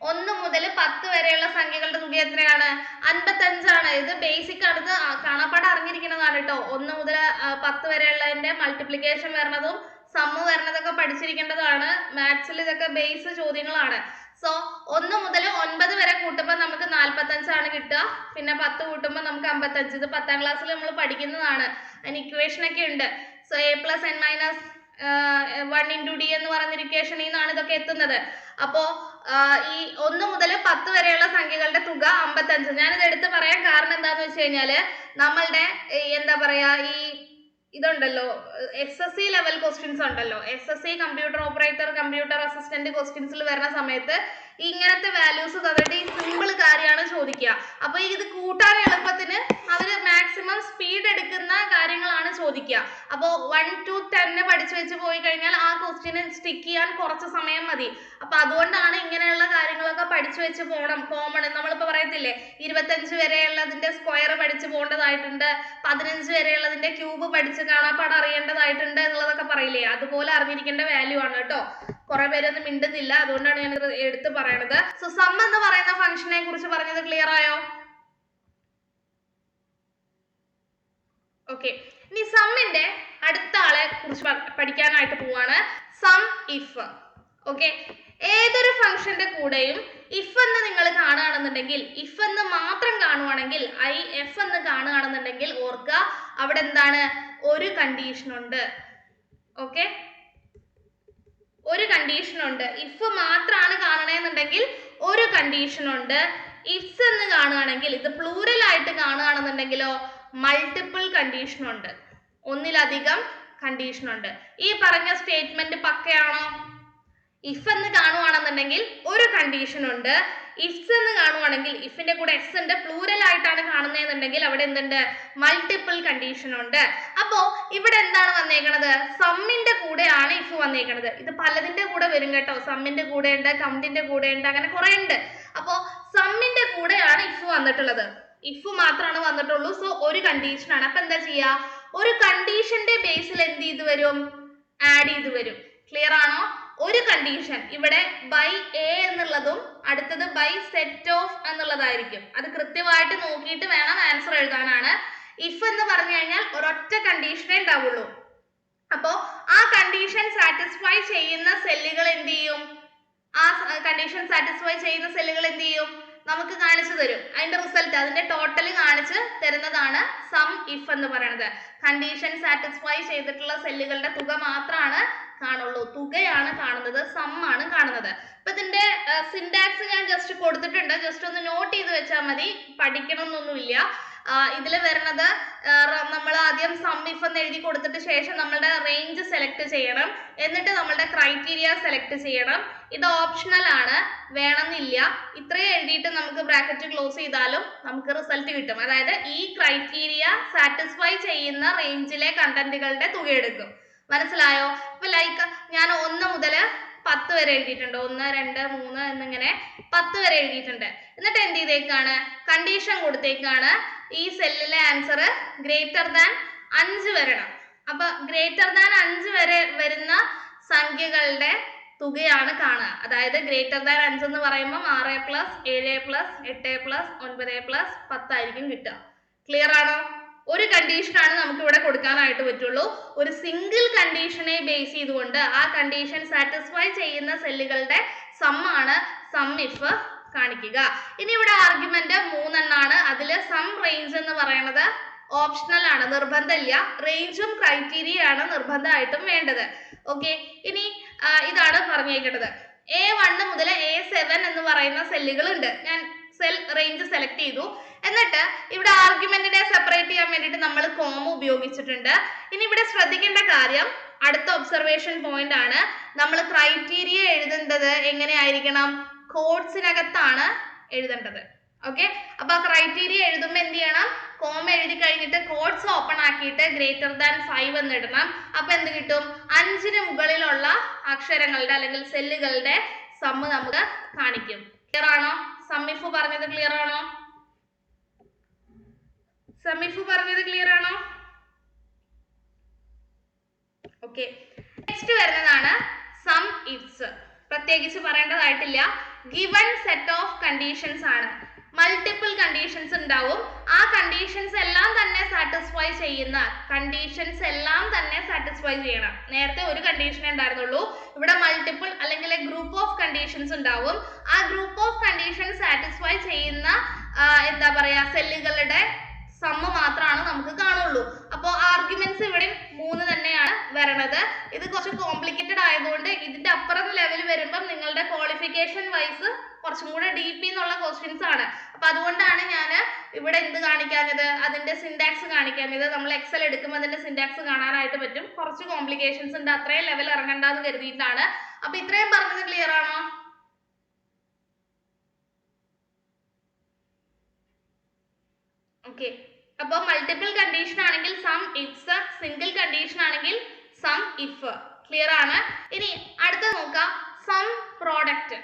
1 മുതൽ 10 വരെയുള്ള സംഖ്യകളുടെ തുക എത്രയാണ്? 55 ആണ്. ഇത് ബേസിക് ആണ്, ഇത് കാണാപ്പാടം അറിഞ്ഞിരിക്കുന്നതാണ് കേട്ടോ. 1 മുതൽ 10 വരെയുള്ളതിന്റെ മൾട്ടിപ്ലിക്കേഷൻ വരണതും സമ്മ് വരണതൊക്കെ പഠിച്ചിരിക്കേണ്ടതാണ്. മാത്സിൽ ഇതൊക്കെ ബേസ് ചോദ്യങ്ങളാണ്. സോ 1 മുതൽ 9 വരെ കൂട്ടുമ്പോൾ നമുക്ക് 45 ആണ് കിട്ടുക. പിന്നെ 10 കൂട്ടുമ്പോൾ നമുക്ക് 55. ഇത് 10ാം ക്ലാസ്സിൽ നമ്മൾ പഠിക്കുന്നതാണ്. അതിന് ഇക്വേഷൻ ഒക്കെ ഉണ്ട്. സോ a + n - 1 × d എന്ന് പറയുന്ന ഇക്വേഷനിൽ നിന്നാണ് ഇതൊക്കെ എത്തുന്നത്. അപ്പോ ഈ 1 മുതൽ 10 വരെയുള്ള സംഖ്യകളുടെ തുക 55. ഞാനിത് എടുത്ത് പറയാൻ കാരണം എന്താന്ന് വെച്ച് കഴിഞ്ഞാല് നമ്മളുടെ എന്താ പറയാ, ഈ ഇതുണ്ടല്ലോ SSC ലെവൽ ക്വസ്റ്റ്യൻസ് ഉണ്ടല്ലോ, SSC computer operator, computer assistant ക്വസ്റ്റ്യൻസിൽ വരുന്ന സമയത്ത് ഇങ്ങനത്തെ വാല്യൂസ് തന്നിട്ട് ഈ സിമ്പിൾ കാര്യമാണ് ചോദിക്കുക. അപ്പൊ ഇത് കൂട്ടാൻ എളുപ്പത്തിന് അവര് മാക്സിമം സ്പീഡ് എടുക്കുന്ന കാര്യങ്ങളാണ് ചോദിക്കുക. അപ്പോൾ 1 to 10 പഠിച്ചു വെച്ച് പോയി കഴിഞ്ഞാൽ ആ ക്വസ്റ്റ്യന് സ്റ്റിക്ക് ചെയ്യാൻ കുറച്ച് സമയം മതി. അപ്പൊ അതുകൊണ്ടാണ് ഇങ്ങനെയുള്ള കാര്യങ്ങളൊക്കെ പഠിച്ചു വെച്ച് പോകണം. കോമൺ നമ്മളിപ്പോ പറയത്തില്ലേ, 25 വരെയുള്ളതിന്റെ സ്ക്വയർ പഠിച്ചു പോകേണ്ടതായിട്ടുണ്ട്, 15 വരെയുള്ളതിന്റെ ക്യൂബ് പഠിച്ച് കാണാപ്പാടം അറിയേണ്ടതായിട്ടുണ്ട് എന്നുള്ളതൊക്കെ പറയില്ലേ, അതുപോലെ അറിഞ്ഞിരിക്കേണ്ട വാല്യൂ ആണ് കേട്ടോ. കുറെ പേരൊന്നും മിണ്ടുന്നില്ല, അതുകൊണ്ടാണ് ഞാൻ എടുത്ത് പറയണത്. സോ സം എന്ന് പറയുന്ന ഫംഗ്ഷനെ കുറിച്ച് പറഞ്ഞത് ക്ലിയർ ആയോ? ഓക്കെ. ഇനി സമ്മിന്റെ അടുത്ത ആളെ കുറിച്ച് പഠിക്കാനായിട്ട് പോവാണ്. Sum if. ഓക്കെ. ഏതൊരു ഫംഗ്ഷന്റെ കൂടെയും ഇഫ് എന്ന് നിങ്ങൾ കാണുകയാണെന്നുണ്ടെങ്കിൽ, ഇഫ് എന്ന് മാത്രം കാണുവാണെങ്കിൽ, IF എന്ന് കാണുകയാണെന്നുണ്ടെങ്കിൽ ഓർക്കുക അവിടെ എന്താണ്? ഒരു കണ്ടീഷൻ ഉണ്ട്. ഓക്കെ, ഒരു കണ്ടീഷൻ ഉണ്ട്. ഇഫ് മാത്രമാണ് കാണണമെന്നുണ്ടെങ്കിൽ ഒരു കണ്ടീഷൻ ഉണ്ട്. ഇഫ്സ് എന്ന് കാണുകയാണെങ്കിൽ, ഇത് പ്ലൂറൽ ആയിട്ട് കാണുകയാണെന്നുണ്ടെങ്കിലോ മൾട്ടിപ്പിൾ കണ്ടീഷൻ ഉണ്ട്, ഒന്നിലധികം കണ്ടീഷൻ ഉണ്ട്. ഈ പറഞ്ഞ സ്റ്റേറ്റ്മെന്റ് പക്കയാണോ? ഇഫ് എന്ന് കാണുവാണെന്നുണ്ടെങ്കിൽ ഒരു കണ്ടീഷൻ ഉണ്ട്. ഇഫ്സ് എന്ന് കാണുവാണെങ്കിൽ, ഇഫിന്റെ കൂടെ എസ് ഉണ്ട്, പ്ലൂറൽ ആയിട്ടാണ് കാണുന്നതെന്നുണ്ടെങ്കിൽ അവിടെ എന്തുണ്ട്? മൾട്ടിപ്പിൾ കണ്ടീഷൻ ഉണ്ട്. അപ്പോ ഇവിടെ എന്താണ് വന്നേക്കണത്? സമ്മിന്റെ കൂടെയാണ് ഇഫ് വന്നേക്കണത്. ഇത് പലതിന്റെ കൂടെ വരും കേട്ടോ. സമ്മിന്റെ കൂടെ ഉണ്ട്, കൗണ്ടിന്റെ കൂടെ ഉണ്ട്, അങ്ങനെ കുറെ ഉണ്ട്. അപ്പോ സമ്മിന്റെ കൂടെയാണ് ഇഫ് വന്നിട്ടുള്ളത്. ഇഫ് മാത്രമാണ് വന്നിട്ടുള്ളൂ. സോ ഒരു കണ്ടീഷൻ ആണ്. അപ്പൊ എന്താ ചെയ്യാ? ഒരു കണ്ടീഷന്റെ ബേസിൽ എന്ത് ചെയ്ത് വരും? ആഡ് ചെയ്ത് വരും. ക്ലിയർ ആണോ? ഒരു കണ്ടീഷൻ ഇവിടെ ബൈ എ എന്നുള്ളതും അടുത്തത് ബൈ സെറ്റ് ഓഫ് എന്നുള്ളതായിരിക്കും. അത് കൃത്യമായിട്ട് നോക്കിയിട്ട് വേണം ആൻസർ എഴുതാനാണ്. ഇഫ് എന്ന് പറഞ്ഞു കഴിഞ്ഞാൽ ഒരൊറ്റ കണ്ടീഷനേ ഉണ്ടാവുള്ളൂ. അപ്പോ ആ കണ്ടീഷൻ സാറ്റിസ്ഫൈ ചെയ്യുന്ന സെല്ലുകൾ എന്ത് ചെയ്യും? ആ കണ്ടീഷൻ സാറ്റിസ്ഫൈ ചെയ്യുന്ന സെല്ലുകൾ എന്ത് ചെയ്യും? നമുക്ക് കാണിച്ചു തരും. അതിന്റെ റിസൾട്ട്, അതിന്റെ ടോട്ടൽ കാണിച്ച് തരുന്നതാണ് സം ഇഫ് എന്ന് പറയുന്നത്. കണ്ടീഷൻ സാറ്റിസ്ഫൈ ചെയ്തിട്ടുള്ള സെല്ലുകളുടെ തുക മാത്രമാണ് കാണുള്ളൂ. തുകയാണ് കാണുന്നത്, സം ആണ് കാണുന്നത്. അപ്പൊ ഇതിന്റെ സിന്റാക്സ് ഞാൻ ജസ്റ്റ് കൊടുത്തിട്ടുണ്ട്. ജസ്റ്റ് ഒന്ന് നോട്ട് ചെയ്ത് വെച്ചാൽ മതി, പഠിക്കണം എന്നൊന്നുമില്ല. ഇതിൽ വരുന്നത് നമ്മൾ ആദ്യം സം ഇഫ് എന്ന് എഴുതി കൊടുത്തിട്ട് ശേഷം നമ്മളുടെ റേഞ്ച് സെലക്ട് ചെയ്യണം. എന്നിട്ട് നമ്മളുടെ ക്രൈറ്റീരിയ സെലക്ട് ചെയ്യണം. ഇത് ഓപ്ഷണൽ ആണ്, വേണമെന്നില്ല. ഇത്രയും എഴുതിയിട്ട് നമുക്ക് ബ്രാക്കറ്റ് ക്ലോസ് ചെയ്താലും നമുക്ക് റിസൾട്ട് കിട്ടും. അതായത് ഈ ക്രൈറ്റീരിയ സാറ്റിസ്ഫൈ ചെയ്യുന്ന റേഞ്ചിലെ കണ്ടന്റുകളുടെ തുക എടുക്കും. മനസ്സിലായോ? ഇപ്പൊ ലൈക്ക് ഞാൻ 1 മുതൽ 10 വരെ എഴുതിയിട്ടുണ്ട്. 1, 2, 3 എന്നിങ്ങനെ 10 വരെ എഴുതിയിട്ടുണ്ട്. എന്നിട്ട് എന്ത് ചെയ്തേക്കാണ്? കണ്ടീഷൻ കൊടുത്തേക്കാണ് ഈ സെല്ലിലെ ആൻസർ ഗ്രേറ്റർ ദാൻ 5 വരണം. അപ്പൊ ഗ്രേറ്റർ ദാൻ 5 വരെ വരുന്ന സംഖ്യകളുടെ തുകയാണ് കാണുക. അതായത് ഗ്രേറ്റർ ദാൻ 5 എന്ന് പറയുമ്പോൾ 6+, 7+, 8+, 9+, 10 ആയിരിക്കും കിട്ടുക. ക്ലിയർ ആണോ? ഒരു കണ്ടീഷനാണ് നമുക്ക് ഇവിടെ കൊടുക്കാനായിട്ട് പറ്റുള്ളൂ. ഒരു സിംഗിൾ കണ്ടീഷനെ ബേസ് ചെയ്തുകൊണ്ട് ആ കണ്ടീഷൻ സാറ്റിസ്ഫൈ ചെയ്യുന്ന സെല്ലുകളുടെ സമ്മാണ് സം ഇഫ് കാണിക്കുക. ഇനി ഇവിടെ ആർഗ്യുമെന്റ് 3 എണ്ണാണ്. അതിൽ സം റേഞ്ച് എന്ന് പറയുന്നത് ഓപ്ഷണൽ ആണ്, നിർബന്ധമില്ല. റേഞ്ചും ക്രൈറ്റീരിയ ആണ് നിർബന്ധമായിട്ടും വേണ്ടത്. ഓക്കെ, ഇനി ഇതാണ് പറഞ്ഞേക്കേണ്ടത്. A1 മുതൽ A7 എന്ന് പറയുന്ന സെല്ലുകൾ ഉണ്ട്. ഞാൻ സെൽ റേഞ്ച് സെലക്ട് ചെയ്തു. എന്നിട്ട് ഇവിടെ ആർഗ്യുമെന്റിനെ സെപ്പറേറ്റ് ചെയ്യാൻ വേണ്ടിയിട്ട് നമ്മൾ കോമ ഉപയോഗിച്ചിട്ടുണ്ട്. ഇനി ഇവിടെ ശ്രദ്ധിക്കേണ്ട കാര്യം, അടുത്ത ഒബ്സർവേഷൻ പോയിന്റ് ആണ്. നമ്മൾ ക്രൈറ്റീരിയ എഴുതേണ്ടത് എങ്ങനെയായിരിക്കണം? കോഡ്സിനകത്താണ് എഴുതേണ്ടത്. ഓക്കെ, അപ്പൊ ക്രൈറ്റീരിയ എഴുതുമ്പോൾ എന്ത് ചെയ്യണം? കോമ എഴുതി കഴിഞ്ഞിട്ട് കോഡ്സ് ഓപ്പൺ ആക്കിയിട്ട് ഗ്രേറ്റർ ദാൻ 5 എന്ന് ഇടണം. അപ്പൊ എന്ത് കിട്ടും? 5ന് മുകളിലുള്ള അക്ഷരങ്ങളുടെ അല്ലെങ്കിൽ സെല്ലുകളുടെ സമ്മ് നമുക്ക് കാണിക്കും. ക്ലിയർ ആണോ? സമ്മിഫ് പറഞ്ഞത് ക്ലിയർ ആണോ? സമ്മിഫ് പറഞ്ഞത് ക്ലിയർ ആണോ? ഓക്കെ, നെക്സ്റ്റ് വരുന്നതാണ് സം ഇഫ്സ്. പ്രത്യേകിച്ച് പറയേണ്ടതായിട്ടില്ല. ഗിവൺ സെറ്റ് ഓഫ് കണ്ടീഷൻസ് ആണ്. മൾട്ടിപ്പിൾ കണ്ടീഷൻസ് ഉണ്ടാവും. ആ കണ്ടീഷൻസ് എല്ലാം തന്നെ സാറ്റിസ്ഫൈ ചെയ്യണം. നേരത്തെ ഒരു കണ്ടീഷനേ ഉണ്ടായിരുന്നുള്ളൂ. ഇവിടെ മൾട്ടിപ്പിൾ അല്ലെങ്കിൽ ഗ്രൂപ്പ് ഓഫ് കണ്ടീഷൻസ് ഉണ്ടാവും. ആ ഗ്രൂപ്പ് ഓഫ് കണ്ടീഷൻ സാറ്റിസ്ഫൈ ചെയ്യുന്ന എന്താ പറയാ സെല്ലുകളുടെ സമ്മ് മാത്രമാണ് നമുക്ക് കാണുള്ളൂ. അപ്പോൾ ആർഗ്യുമെന്റ്സ് ഇവിടെ 3 തന്നെയാണ് വരണത്. ഇത് കുറച്ച് കോംപ്ലിക്കേറ്റഡ് ആയതുകൊണ്ട് ഇതിന്റെ അപ്പുറം ലെവൽ വരുമ്പം നിങ്ങളുടെ ക്വാളിഫിക്കേഷൻ വൈസ് കുറച്ചും കൂടെ ഡീപ്പ് എന്നുള്ള ക്വസ്റ്റ്യൻസ് ആണ്. അപ്പൊ അതുകൊണ്ടാണ് ഞാൻ ഇവിടെ എന്ത് കാണിക്കാഞ്ഞത്? അതിന്റെ സിന്റാക്സ് കാണിക്കാഞ്ഞത്. നമ്മൾ എക്സൽ എടുക്കുമ്പോൾ അതിന്റെ സിന്റാക്സ് കാണാനായിട്ട് പറ്റും. കുറച്ച് കോംപ്ലിക്കേഷൻസ് ഉണ്ട്, അത്രയും ലെവൽ ഇറങ്ങണ്ടെന്ന് കരുതിയിട്ടാണ്. അപ്പൊ ഇത്രയും പറഞ്ഞത് ക്ലിയർ ആണോ? ഓക്കെ, അപ്പൊ മൾട്ടിപ്പിൾ കണ്ടീഷൻ ആണെങ്കിൽ സം ഇഫ്സ്, സിംഗിൾ കണ്ടീഷൻ ആണെങ്കിൽ സം ഇഫ്. ക്ലിയർ ആണ്. ഇനി അടുത്ത നോക്കാം, സം പ്രോഡക്റ്റ്.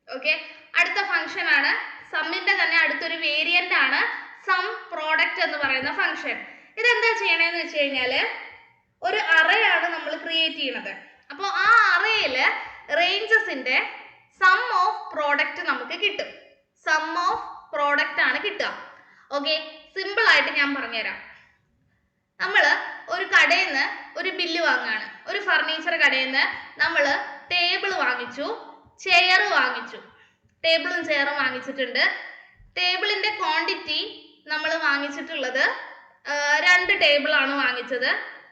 ഓക്കെ, അടുത്ത ഫംഗ്ഷൻ ആണ്. സമ്മിന്റെ തന്നെ അടുത്തൊരു വേരിയന്റ് ആണ് സം പ്രോഡക്റ്റ് എന്ന് പറയുന്ന ഫംഗ്ഷൻ. ഇതെന്താ ചെയ്യണേന്ന് വെച്ച് കഴിഞ്ഞാല് ഒരു അറേ ആണ് നമ്മൾ ക്രിയേറ്റ് ചെയ്യുന്നത്. അപ്പോൾ ആ അറേയില് റേഞ്ചസിന്റെ സം ഓഫ് പ്രോഡക്റ്റ് നമുക്ക് കിട്ടും. സം ഓഫ് പ്രോഡക്റ്റ് ആണ് കിട്ടുക. ഓക്കെ, സിമ്പിൾ ആയിട്ട് ഞാൻ പറഞ്ഞുതരാം. നമ്മൾ ഒരു കടയിൽ നിന്ന് ഒരു ബില്ല് വാങ്ങുകയാണ്. ഒരു ഫർണിച്ചർ കടയിൽ നിന്ന് നമ്മൾ ടേബിൾ വാങ്ങിച്ചു, ചെയർ വാങ്ങിച്ചു. ടേബിളും ചെയറും വാങ്ങിച്ചിട്ടുണ്ട്. ടേബിളിന്റെ ക്വാണ്ടിറ്റി നമ്മൾ വാങ്ങിച്ചിട്ടുള്ളത് 2 ടേബിൾ ആണ് വാങ്ങിച്ചത്.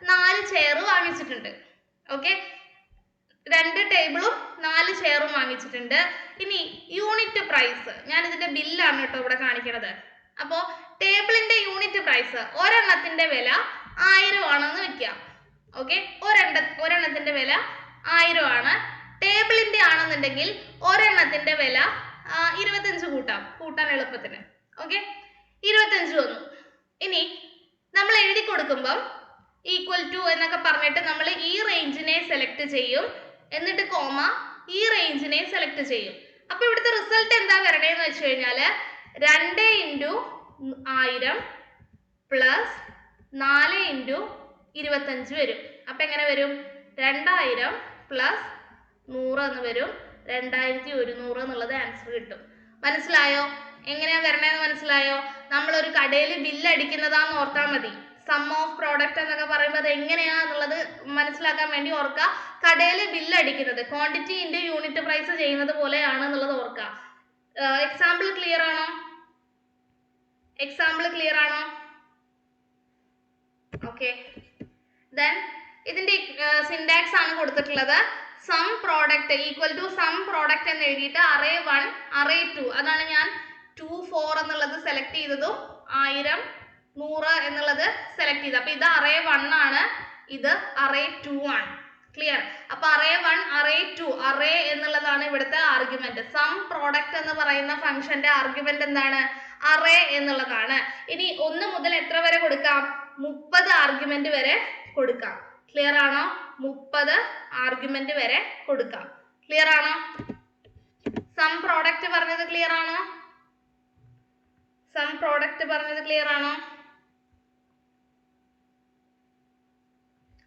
4 ചെയർ വാങ്ങിച്ചിട്ടുണ്ട്. ഓക്കെ, 2 ടേബിളും 4 ചെയറും വാങ്ങിച്ചിട്ടുണ്ട്. ഇനി യൂണിറ്റ് പ്രൈസ് ഞാൻ ഇതിന്റെ ബില്ലാണ് കേട്ടോ ഇവിടെ കാണിക്കുന്നത്. അപ്പോൾ ടേബിളിന്റെ യൂണിറ്റ് പ്രൈസ് ഒരെണ്ണത്തിന്റെ വില 1000 ആണെന്ന് വെക്കാം. ഓക്കെ, ഒരെണ്ണത്തിന്റെ വില 1000 ആണ്. ടേബിളിന്റെ ആണെന്നുണ്ടെങ്കിൽ ഒരെണ്ണത്തിന്റെ വില 25 കൂട്ടാൻ എളുപ്പത്തിന്. ഓക്കെ, 25 വന്നു. ഇനി നമ്മൾ എഴുതി കൊടുക്കുമ്പം ഈക്വൽ ടു എന്നൊക്കെ പറഞ്ഞിട്ട് നമ്മൾ ഈ റേഞ്ചിനെ സെലക്ട് ചെയ്യും, എന്നിട്ട് കോമ ഈ റേഞ്ചിനെ സെലക്ട് ചെയ്യും. അപ്പൊ ഇവിടുത്തെ റിസൾട്ട് എന്താ വരണേന്ന് വെച്ച് കഴിഞ്ഞാല് 2 × 1000 പ്ലസ് 4 × 25 വരും. അപ്പൊ എങ്ങനെ വരും? 2000 പ്ലസ് 100 എന്ന് വരും. 2100 എന്നുള്ളത് ആൻസർ കിട്ടും. മനസ്സിലായോ? എങ്ങനെയാ വരണേന്ന് മനസ്സിലായോ? നമ്മളൊരു കടയിൽ ബില്ല് അടിക്കുന്നതാന്ന് ഓർത്താൽ മതി. സം ഓഫ് പ്രോഡക്റ്റ് എന്നൊക്കെ പറയുമ്പോൾ അത് എങ്ങനെയാ എന്നുള്ളത് മനസ്സിലാക്കാൻ വേണ്ടി ഓർക്കുക. കടയിൽ ബില്ല് അടിക്കുന്നത് ക്വാണ്ടിറ്റി ഇൻറ്റു യൂണിറ്റ് പ്രൈസ് ചെയ്യുന്നത് പോലെയാണ് എന്നുള്ളത് ഓർക്കുക. എക്സാമ്പിൾ ക്ലിയർ ആണോ? ഓക്കെ, ദെൻ ഇതിന്റെ സിൻടാക്സ് ആണ് കൊടുത്തിട്ടുള്ളത്. Sum product equal to sum product എന്ന് എഴുതിയിട്ട് array 1 array 2 അതാണ് ഞാൻ 2 4 എന്നുള്ളത് സെലക്ട് ചെയ്തതും 1000 100 എന്നുള്ളത് സെലക്ട് ചെയ്തത്. അപ്പൊ ഇത് array 1 ആണ്, ഇത് array 2 ആണ്. ക്ലിയർ? അപ്പൊ array 1 array 2 array എന്നുള്ളതാണ് ഇവിടുത്തെ ആർഗ്യുമെന്റ്. സം പ്രോഡക്റ്റ് എന്ന് പറയുന്ന ഫംഗ്ഷന്റെ ആർഗ്യുമെന്റ് എന്താണ്? array എന്നുള്ളതാണ്. ഇനി 1 മുതൽ എത്ര വരെ കൊടുക്കാം? 30 ആർഗ്യുമെന്റ് വരെ കൊടുക്കാം. ക്ലിയർ ആണോ? 30 ആർഗ്യുമെന്റ് വരെ കൊടുക്കാം. ക്ലിയർ ആണോ? സം പ്രോഡക്റ്റ് പറഞ്ഞത് ക്ലിയർ ആണോ?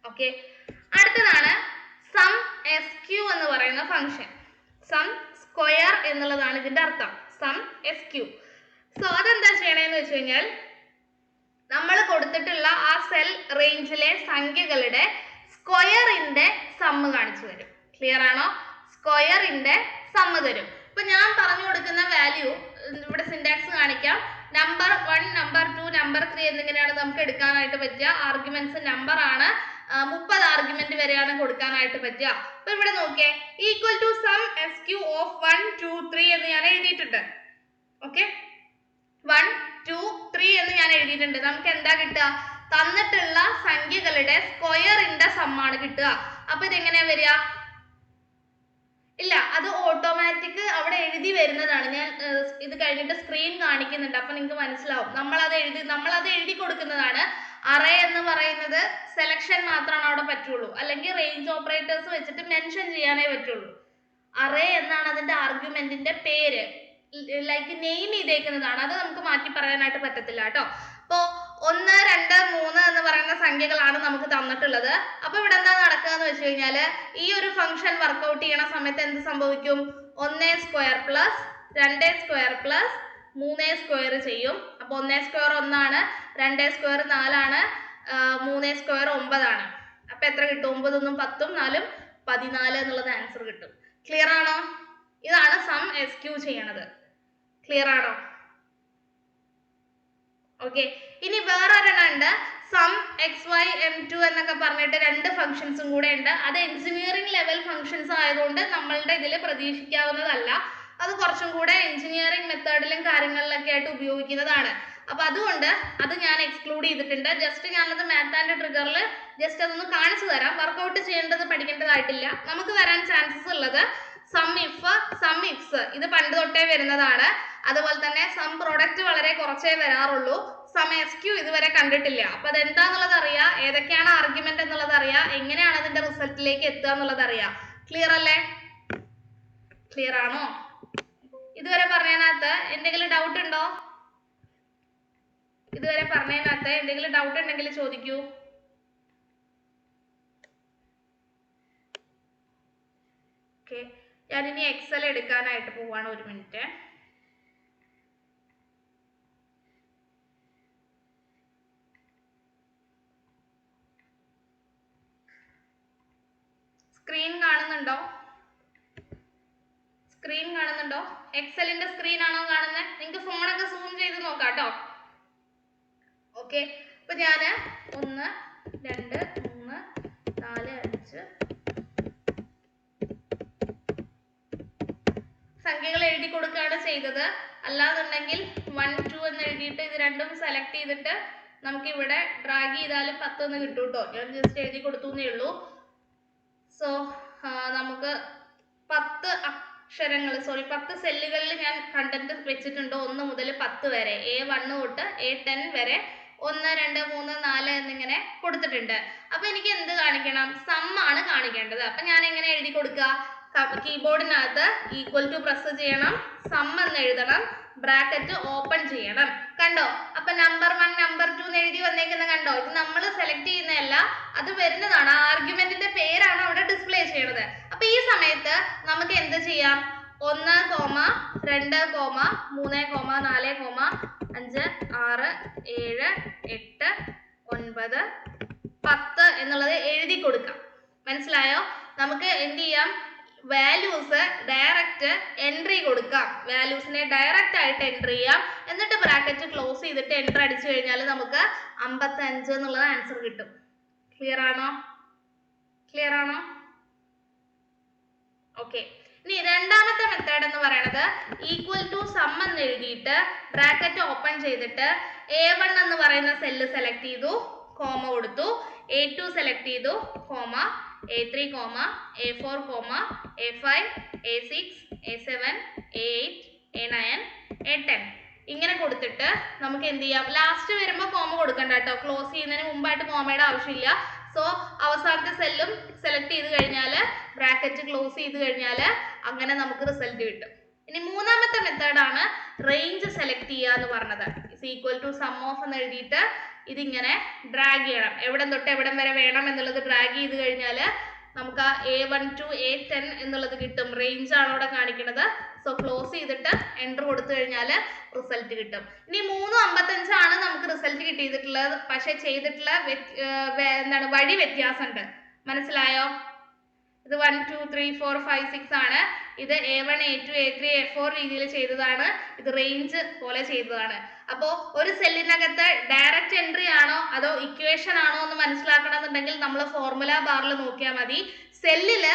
ഓക്കെ, അടുത്തതാണ് സം SQ എന്ന് പറയുന്ന ഫംഗ്ഷൻ. സം സ്ക്വയർ എന്നുള്ളതാണ് ഇതിന്റെ അർത്ഥം. Some SQ. സോ അതെന്താ ചെയ്യണേന്ന് വെച്ച് കഴിഞ്ഞാൽ നമ്മൾ കൊടുത്തിട്ടുള്ള ആ സെൽ റേഞ്ചിലെ സംഖ്യകളുടെ സ്ക്വയറിന്റെ സമ്മ് കാണിച്ചു തരും. ക്ലിയർ ആണോ? സ്ക്വയറിന്റെ സമ്മ് തരും. ഇപ്പൊ ഞാൻ പറഞ്ഞു കൊടുക്കുന്ന വാല്യൂ ഇവിടെ സിൻടാക്സ് കാണിക്കാം. നമ്പർ 1 നമ്പർ 2 നമ്പർ 3 എന്നിങ്ങനെയാണ് നമുക്ക് എടുക്കാനായിട്ട് പറ്റുക. ആർഗ്യുമെന്റ്സ് നമ്പർ ആണ്. 30 ആർഗ്യുമെന്റ് വരെയാണ് കൊടുക്കാനായിട്ട് പറ്റുക. അപ്പൊ ഇവിടെ നോക്കിയേ, equal to sum SQ of 1 2 3 എന്ന് ഞാൻ എഴുതിയിട്ടുണ്ട്. ഓക്കെ, 1 2 3 എന്ന് ഞാൻ എഴുതിയിട്ടുണ്ട്. നമുക്ക് എന്താ കിട്ടുക? തന്നിട്ടുള്ള സംഖ്യകളുടെ സ്ക്വയറിന്റെ സമ്മാണ് കിട്ടുക. അപ്പൊ ഇതെങ്ങനെയാ വരിക? ഇല്ല, അത് ഓട്ടോമാറ്റിക് അവിടെ എഴുതി വരുന്നതാണ്. ഞാൻ ഇത് കഴിഞ്ഞിട്ട് സ്ക്രീൻ കാണിക്കുന്നുണ്ട്, അപ്പൊ നിങ്ങൾക്ക് മനസ്സിലാവും. നമ്മളത് എഴുതി കൊടുക്കുന്നതാണ്. അറേ എന്ന് പറയുന്നത് സെലക്ഷൻ മാത്രമാണ് അവിടെ പറ്റുള്ളൂ, അല്ലെങ്കിൽ റേഞ്ച് ഓപ്പറേറ്റേഴ്സ് വെച്ചിട്ട് മെൻഷൻ ചെയ്യാനേ പറ്റുള്ളൂ. അറേ എന്നാണ് അതിന്റെ ആർഗ്യുമെന്റിന്റെ പേര്, ലൈക്ക് നെയിം ചെയ്തേക്കുന്നതാണ്. അത് നമുക്ക് മാറ്റി പറയാനായിട്ട് പറ്റത്തില്ല കേട്ടോ. അപ്പോ 1 2 3 എന്ന് പറയുന്ന സംഖ്യകളാണ് നമുക്ക് തന്നിട്ടുള്ളത്. അപ്പൊ ഇവിടെ എന്താ നടക്കുക എന്ന് വെച്ച് കഴിഞ്ഞാല് ഈ ഒരു ഫംഗ്ഷൻ വർക്ക്ഔട്ട് ചെയ്യണ സമയത്ത് എന്ത് സംഭവിക്കും? 1 square plus 2 square plus 3 square ചെയ്യും. അപ്പൊ 1 സ്ക്വയർ 1 ആണ്, 2 സ്ക്വയർ 4 ആണ്, 3 സ്ക്വയർ 9 ആണ്. അപ്പൊ എത്ര കിട്ടും? 9 1 10 4 14 എന്നുള്ളത് ആൻസർ കിട്ടും. ക്ലിയർ ആണോ? ഇതാണ് സം SQ ചെയ്യണത്. ക്ലിയർ ആണോ? ഓക്കെ, ഇനി വേറൊരെണ്ണം ഉണ്ട്, സം XY M2 എന്നൊക്കെ പറഞ്ഞിട്ട് 2 ഫംഗ്ഷൻസും കൂടെ ഉണ്ട്. അത് എഞ്ചിനീയറിംഗ് ലെവൽ ഫംഗ്ഷൻസ് ആയതുകൊണ്ട് നമ്മളുടെ ഇതിൽ പ്രതീക്ഷിക്കാവുന്നതല്ല. അത് കുറച്ചും കൂടെ എഞ്ചിനീയറിംഗ് മെത്തേഡിലും കാര്യങ്ങളിലൊക്കെ ആയിട്ട് ഉപയോഗിക്കുന്നതാണ്. അപ്പൊ അതുകൊണ്ട് അത് ഞാൻ എക്സ്ക്ലൂഡ് ചെയ്തിട്ടുണ്ട്. ജസ്റ്റ് ഞാനത് മാത്ത് ആൻഡ് ട്രിഗറിൽ ജസ്റ്റ് അതൊന്ന് കാണിച്ചു തരാം. വർക്ക്ഔട്ട് ചെയ്യേണ്ടത് പഠിക്കേണ്ടതായിട്ടില്ല. നമുക്ക് വരാൻ ചാൻസസ് ഉള്ളത് സം ഇഫ്, സം ഇഫ്സ്, ഇത് പണ്ട് തൊട്ടേ വരുന്നതാണ്. അതുപോലെ തന്നെ സം പ്രോഡക്റ്റ് വളരെ കുറച്ചേ വരാറുള്ളൂ. സം SQ ഇതുവരെ കണ്ടിട്ടില്ല. അപ്പൊ അതെന്താന്നുള്ളത് അറിയാം, ഏതൊക്കെയാണ് ആർഗ്യുമെന്റ് എന്നുള്ളത് അറിയാം, എങ്ങനെയാണ് അതിന്റെ റിസൾട്ടിലേക്ക് എത്തുക എന്നുള്ളത് അറിയാം. ക്ലിയർ അല്ലേ? ക്ലിയർ ആണോ? ഇതുവരെ പറഞ്ഞതിനകത്ത് എന്തെങ്കിലും ഡൗട്ട് ഉണ്ടോ? ഇതുവരെ പറഞ്ഞതിനകത്ത് എന്തെങ്കിലും ഡൗട്ട് ഉണ്ടെങ്കിൽ ചോദിക്കൂ. ഓക്കെ, ഞാനിനി എക്സൽ എടുക്കാനായിട്ട് പോവാണ്. 1 മിനിറ്റ്. സ്ക്രീൻ കാണുന്നുണ്ടോ? എക്സലിന്റെ സ്ക്രീൻ ആണോ കാണുന്നത്? നിങ്ങൾക്ക് ഫോണൊക്കെ സൂം ചെയ്ത് നോക്കാം കേട്ടോ. ഓക്കെ, അപ്പൊ ഞാന് 1 2 3 4 5 സംഖ്യകൾ എഴുതി കൊടുക്കുകയാണ് ചെയ്തത്. അല്ലാന്നുണ്ടെങ്കിൽ 1 2 എന്ന് എഴുതിയിട്ട് ഇത് രണ്ടും സെലക്ട് ചെയ്തിട്ട് നമുക്ക് ഇവിടെ ഡ്രാഗ് ചെയ്താലും 10 എന്ന് കിട്ടും കേട്ടോ. ഞാൻ ജസ്റ്റ് എഴുതി കൊടുത്തു എന്നേ ഉള്ളൂ. സോ നമുക്ക് 10 അക്ഷരങ്ങൾ 10 സെല്ലുകളിൽ ഞാൻ കണ്ടന്റ് വെച്ചിട്ടുണ്ട് 1 മുതൽ 10 വരെ. A1 തൊട്ട് A10 വരെ 1 2 3 4 എന്നിങ്ങനെ കൊടുത്തിട്ടുണ്ട്. അപ്പൊ എനിക്ക് എന്ത് കാണിക്കണം? സം ആണ് കാണിക്കേണ്ടത്. അപ്പൊ ഞാൻ എങ്ങനെ എഴുതി കൊടുക്കുക? കീബോർഡിനകത്ത് ഈക്വൽ ടു പ്രസ് ചെയ്യണം, സം എന്ന് എഴുതണം, ബ്രാക്കറ്റ് ഓപ്പൺ ചെയ്യണം. കണ്ടോ? അപ്പൊ നമ്പർ 1 നമ്പർ 2 എന്ന് എഴുതി വന്നേക്കുന്ന കണ്ടോ? ഇത് നമ്മൾ സെലക്ട് ചെയ്യുന്നതല്ല, അത് വരുന്നതാണ്. ആർഗ്യുമെന്റിന്റെ പേരാണ് അവിടെ ഡിസ്പ്ലേ ചെയ്യണത്. അപ്പൊ ഈ സമയത്ത് നമുക്ക് എന്ത് ചെയ്യാം? 1, 2, 3, 4, 5, 6, 7, 8, 9, 10 എന്നുള്ളത് എഴുതി കൊടുക്കാം. മനസ്സിലായോ? നമുക്ക് എന്ത് ചെയ്യാം? വാല്യൂസ് ഡയറക്റ്റ് എൻട്രി കൊടുക്കാം. വാല്യൂസിനെ ഡയറക്റ്റ് ആയിട്ട് എൻട്രി ചെയ്യാം. എന്നിട്ട് ബ്രാക്കറ്റ് ക്ലോസ് ചെയ്തിട്ട് എൻട്രി അടിച്ചു കഴിഞ്ഞാൽ നമുക്ക് 55 എന്നുള്ളത് ആൻസർ കിട്ടും. ക്ലിയർ ആണോ? ക്ലിയർ ആണോ? ഓക്കെ. ഇനി രണ്ടാമത്തെ മെത്തേഡ് എന്ന് പറയുന്നത് ഈക്വൽ ടു സം എന്ന് എഴുതിയിട്ട് ബ്രാക്കറ്റ് ഓപ്പൺ ചെയ്തിട്ട് A1 എന്ന് പറയുന്ന സെല്ല് സെലക്ട് ചെയ്തു, കോമ കൊടുത്തു, A2 സെലക്ട് ചെയ്തു, comma, A3, A4, A5, A6, A7, A8, A9, A10 ഇങ്ങനെ കൊടുത്തിട്ട് നമുക്ക് എന്ത് ചെയ്യാം? ലാസ്റ്റ് വരുമ്പോൾ കോമ കൊടുക്കണ്ട കേട്ടോ. ക്ലോസ് ചെയ്യുന്നതിന് മുമ്പായിട്ട് കോമയുടെ ആവശ്യമില്ല. സോ അവസാനത്തെ സെല്ലും സെലക്ട് ചെയ്ത് കഴിഞ്ഞാൽ ബ്രാക്കറ്റ് ക്ലോസ് ചെയ്ത് കഴിഞ്ഞാൽ അങ്ങനെ നമുക്ക് റിസൾട്ട് കിട്ടും. ഇനി മൂന്നാമത്തെ മെത്തേഡാണ് റേഞ്ച് സെലക്ട് ചെയ്യുക എന്ന് പറഞ്ഞത്. ഈക്വൽ ടു സം ഓഫ് എന്ന് എഴുതിയിട്ട് ഇതിങ്ങനെ ഡ്രാഗ് ചെയ്യണം. എവിടം തൊട്ട് എവിടം വരെ വേണം എന്നുള്ളത് ഡ്രാഗ് ചെയ്ത് കഴിഞ്ഞാൽ നമുക്ക് ആ A1 to A10 എന്നുള്ളത് കിട്ടും. റേഞ്ച് ആണ് ഇവിടെ കാണിക്കുന്നത്. സോ ക്ലോസ് ചെയ്തിട്ട് എൻ്റർ കൊടുത്തു കഴിഞ്ഞാൽ റിസൾട്ട് കിട്ടും. ഇനി 3:55 ആണ് നമുക്ക് റിസൾട്ട് കിട്ടിയിട്ടുള്ളത്. പക്ഷെ ചെയ്തിട്ടുള്ള എന്താണ് വഴി വ്യത്യാസമുണ്ട്. മനസ്സിലായോ? ഇത് 1 2 3 4 5 6 ആണ്. ഇത് A1 A2 A3 A4 രീതിയിൽ ചെയ്തതാണ്. ഇത് റേഞ്ച് പോലെ ചെയ്തതാണ്. അപ്പോൾ ഒരു സെല്ലിനകത്ത് ഡയറക്റ്റ് എൻട്രി ആണോ അതോ ഇക്വേഷൻ ആണോ എന്ന് മനസ്സിലാക്കണമെന്നുണ്ടെങ്കിൽ നമ്മൾ ഫോർമുല ബാറിൽ നോക്കിയാൽ മതി. സെല്ലില്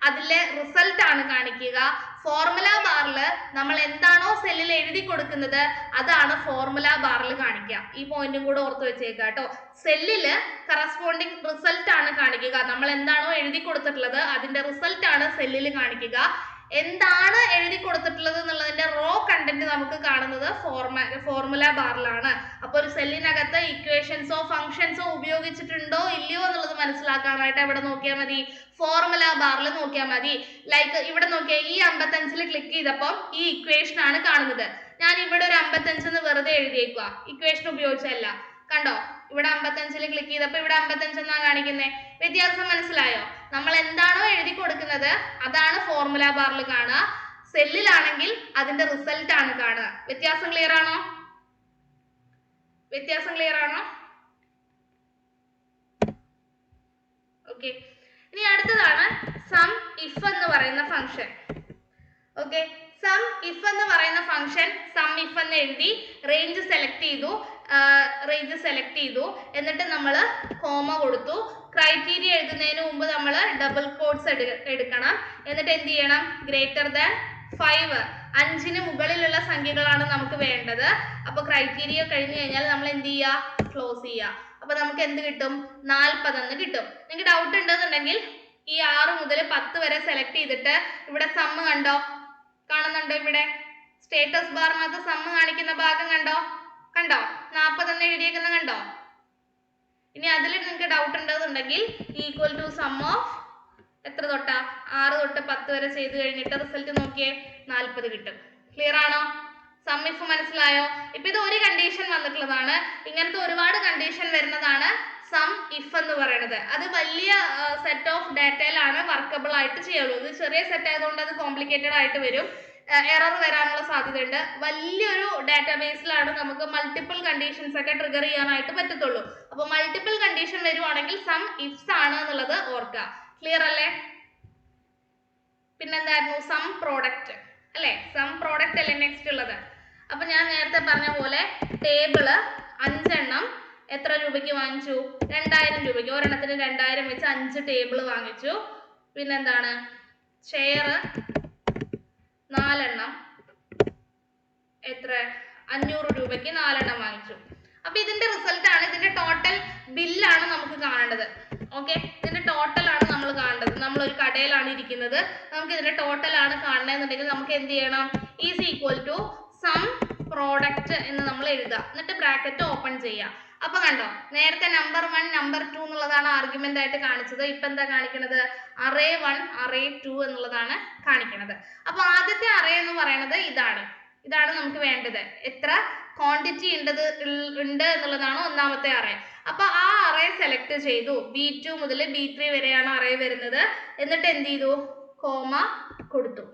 അതിലെ റിസൾട്ട് ആണ് കാണിക്കുക. ഫോർമുല ബാറിൽ നമ്മൾ എന്താണോ സെല്ലിൽ എഴുതി കൊടുക്കുന്നത് അതാണ് ഫോർമുല ബാറിൽ കാണിക്കുക. ഈ പോയിന്റും കൂടെ ഓർത്ത് വെച്ചേക്കുക കേട്ടോ. സെല്ലില് കറസ്പോണ്ടിങ് റിസൾട്ട് ആണ് കാണിക്കുക. നമ്മൾ എന്താണോ എഴുതി കൊടുത്തിട്ടുള്ളത് അതിന്റെ റിസൾട്ട് ആണ് സെല്ലിൽ കാണിക്കുക. എന്താണ് എഴുതി കൊടുത്തിട്ടുള്ളത് എന്നുള്ളതിന്റെ റോ കണ്ടന്റ് നമുക്ക് കാണുന്നത് ഫോർമുല ബാറിലാണ്. അപ്പോൾ ഒരു സെല്ലിനകത്ത് ഇക്വേഷൻസോ ഫംഗ്ഷൻസോ ഉപയോഗിച്ചിട്ടുണ്ടോ ഇല്ലയോ എന്നുള്ളത് മനസ്സിലാക്കാനായിട്ട് എവിടെ നോക്കിയാൽ മതി? ഫോർമുല ബാറിൽ നോക്കിയാൽ മതി. ലൈക്ക് ഇവിടെ നോക്കിയാൽ ഈ 55 ക്ലിക്ക് ചെയ്തപ്പോൾ ഈ ഇക്വേഷൻ ആണ് കാണുന്നത്. ഞാൻ ഇവിടെ ഒരു 55 എന്ന് വെറുതെ എഴുതിയേക്കുക, ഇക്വേഷൻ ഉപയോഗിച്ചല്ല. കണ്ടോ? ഇവിടെ 55 ക്ലിക്ക് ചെയ്തപ്പോൾ ഇവിടെ 55 എന്നാണ് കാണിക്കുന്നത്. വ്യത്യാസം മനസ്സിലായോ? നമ്മൾ എന്താണോ എഴുതി കൊടുക്കുന്നത് അതാണ് ഫോർമുല ബാറിൽ കാണുക. സെല്ലിലാണെങ്കിൽ അതിന്റെ റിസൾട്ട് ആണ് കാണുക. വ്യത്യാസം ക്ലിയർ ആണോ? വ്യത്യാസം ക്ലിയർ ആണോ? ഓക്കെ. ഇനി അടുത്തതാണ് സം ഇഫ് എന്ന് പറയുന്ന ഫംഗ്ഷൻ. ഓക്കെ. സം ഇഫ് എന്ന് പറയുന്ന ഫംഗ്ഷൻ സം ഇഫ് എന്ന് എഴുതി റേഞ്ച് സെലക്ട് ചെയ്തു എന്നിട്ട് നമ്മൾ കോമ കൊടുത്തു. ക്രൈറ്റീരിയ എഴുതുന്നതിന് മുമ്പ് നമ്മൾ ഡബിൾ കോട്ട്സ് എടുക്കണം. എന്നിട്ട് എന്ത് ചെയ്യണം? ഗ്രേറ്റർ ദാൻ 5 5ന് മുകളിലുള്ള സംഖ്യകളാണ് നമുക്ക് വേണ്ടത്. അപ്പോൾ ക്രൈറ്റീരിയ കഴിഞ്ഞു കഴിഞ്ഞാൽ നമ്മൾ എന്ത് ചെയ്യുക? ക്ലോസ് ചെയ്യുക. അപ്പൊ നമുക്ക് എന്ത് കിട്ടും? 40 എന്ന് കിട്ടും. നിങ്ങൾക്ക് ഡൗട്ട് ഉണ്ടെന്നുണ്ടെങ്കിൽ ഈ 6 മുതൽ 10 വരെ സെലക്ട് ചെയ്തിട്ട് ഇവിടെ സം കണ്ടോ? കാണുന്നുണ്ടോ? ഇവിടെ സ്റ്റേറ്റസ് ബാറിനകത്ത് സം കാണിക്കുന്ന ഭാഗം കണ്ടോ? 40 എന്ന് എഴുതിയേക്കുന്ന കണ്ടോ? ഇനി അതിൽ നിങ്ങൾക്ക് ഡൗട്ട് ഉണ്ടെന്നുണ്ടെങ്കിൽ ഈക്വൽ ടു സം ഓഫ് എത്ര തൊട്ടാ? 6 തൊട്ട് 10 വരെ ചെയ്ത് കഴിഞ്ഞിട്ട് റിസൾട്ട് നോക്കിയേ 40 കിട്ടും. ക്ലിയർ ആണോ? സം ഇഫ് മനസ്സിലായോ? ഇപ്പൊ ഇത് ഒരു കണ്ടീഷൻ വന്നിട്ടുള്ളതാണ്. ഇങ്ങനത്തെ ഒരുപാട് കണ്ടീഷൻ വരുന്നതാണ് സം ഇഫ് എന്ന് പറയുന്നത്. അത് വലിയ സെറ്റ് ഓഫ് ഡാറ്റയിലാണ് വർക്കബിൾ ആയിട്ട് ചെയ്യുള്ളൂ. ഇത് ചെറിയ സെറ്റ് ആയതുകൊണ്ട് അത് കോംപ്ലിക്കേറ്റഡ് ആയിട്ട് വരും, എറർ വരാനുള്ള സാധ്യതയുണ്ട്. വലിയൊരു ഡാറ്റാബേസിലാണ് നമുക്ക് മൾട്ടിപ്പിൾ കണ്ടീഷൻസ് ഒക്കെ ട്രിഗർ ചെയ്യാനായിട്ട് പറ്റത്തുള്ളൂ. അപ്പോൾ മൾട്ടിപ്പിൾ കണ്ടീഷൻ വരുവാണെങ്കിൽ സം ഇഫ്സ് ആണ് എന്നുള്ളത് ഓർക്കുക. ക്ലിയർ അല്ലേ? പിന്നെന്തായിരുന്നു? സം പ്രോഡക്റ്റ് അല്ലേ? സം പ്രോഡക്റ്റ് അല്ലേ നെക്സ്റ്റ് ഉള്ളത്. അപ്പൊ ഞാൻ നേരത്തെ പറഞ്ഞ പോലെ ടേബിള് 5 എണ്ണം എത്ര രൂപയ്ക്ക് വാങ്ങിച്ചു? 2000 രൂപയ്ക്ക്. ഒരെണ്ണത്തിന് 2000 വെച്ച് 5 ടേബിൾ വാങ്ങിച്ചു. പിന്നെന്താണ്? ചെയർ 4 എത്ര 500 രൂപയ്ക്ക് 4 വാങ്ങിച്ചു. അപ്പൊ ഇതിന്റെ റിസൾട്ട് ആണ്, ഇതിന്റെ ടോട്ടൽ ബില്ലാണ് നമുക്ക് കാണേണ്ടത്. ഓക്കെ, ഇതിന്റെ ടോട്ടൽ ആണ് നമ്മൾ കാണേണ്ടത്. നമ്മൾ ഒരു കടയിലാണ് ഇരിക്കുന്നത്, നമുക്ക് ഇതിന്റെ ടോട്ടൽ ആണ് കാണണമെന്നുണ്ടെങ്കിൽ നമുക്ക് എന്ത് ചെയ്യണം? Is equal to sum product എന്ന് നമ്മൾ എഴുതാം. എന്നിട്ട് ബ്രാക്കറ്റ് ഓപ്പൺ ചെയ്യാം. അപ്പൊ കണ്ടോ, നേരത്തെ നമ്പർ 1 നമ്പർ 2 എന്നുള്ളതാണ് ആർഗ്യുമെന്റ് ആയിട്ട് കാണിച്ചത്. ഇപ്പൊ എന്താ കാണിക്കുന്നത്? അറേ 1 അറേ 2 എന്നുള്ളതാണ് കാണിക്കുന്നത്. അപ്പൊ ആദ്യത്തെ അറേ എന്ന് പറയുന്നത് ഇതാണ് നമുക്ക് വേണ്ടത്. എത്ര ക്വാണ്ടിറ്റി ഉണ്ട് എന്നുള്ളതാണ് ഒന്നാമത്തെ അറേ. അപ്പൊ ആ അറേ സെലക്ട് ചെയ്തു. B2 മുതൽ B3 വരെയാണ് അറേ വരുന്നത്. എന്നിട്ട് എന്ത് ചെയ്തു? കോമ കൊടുത്തു.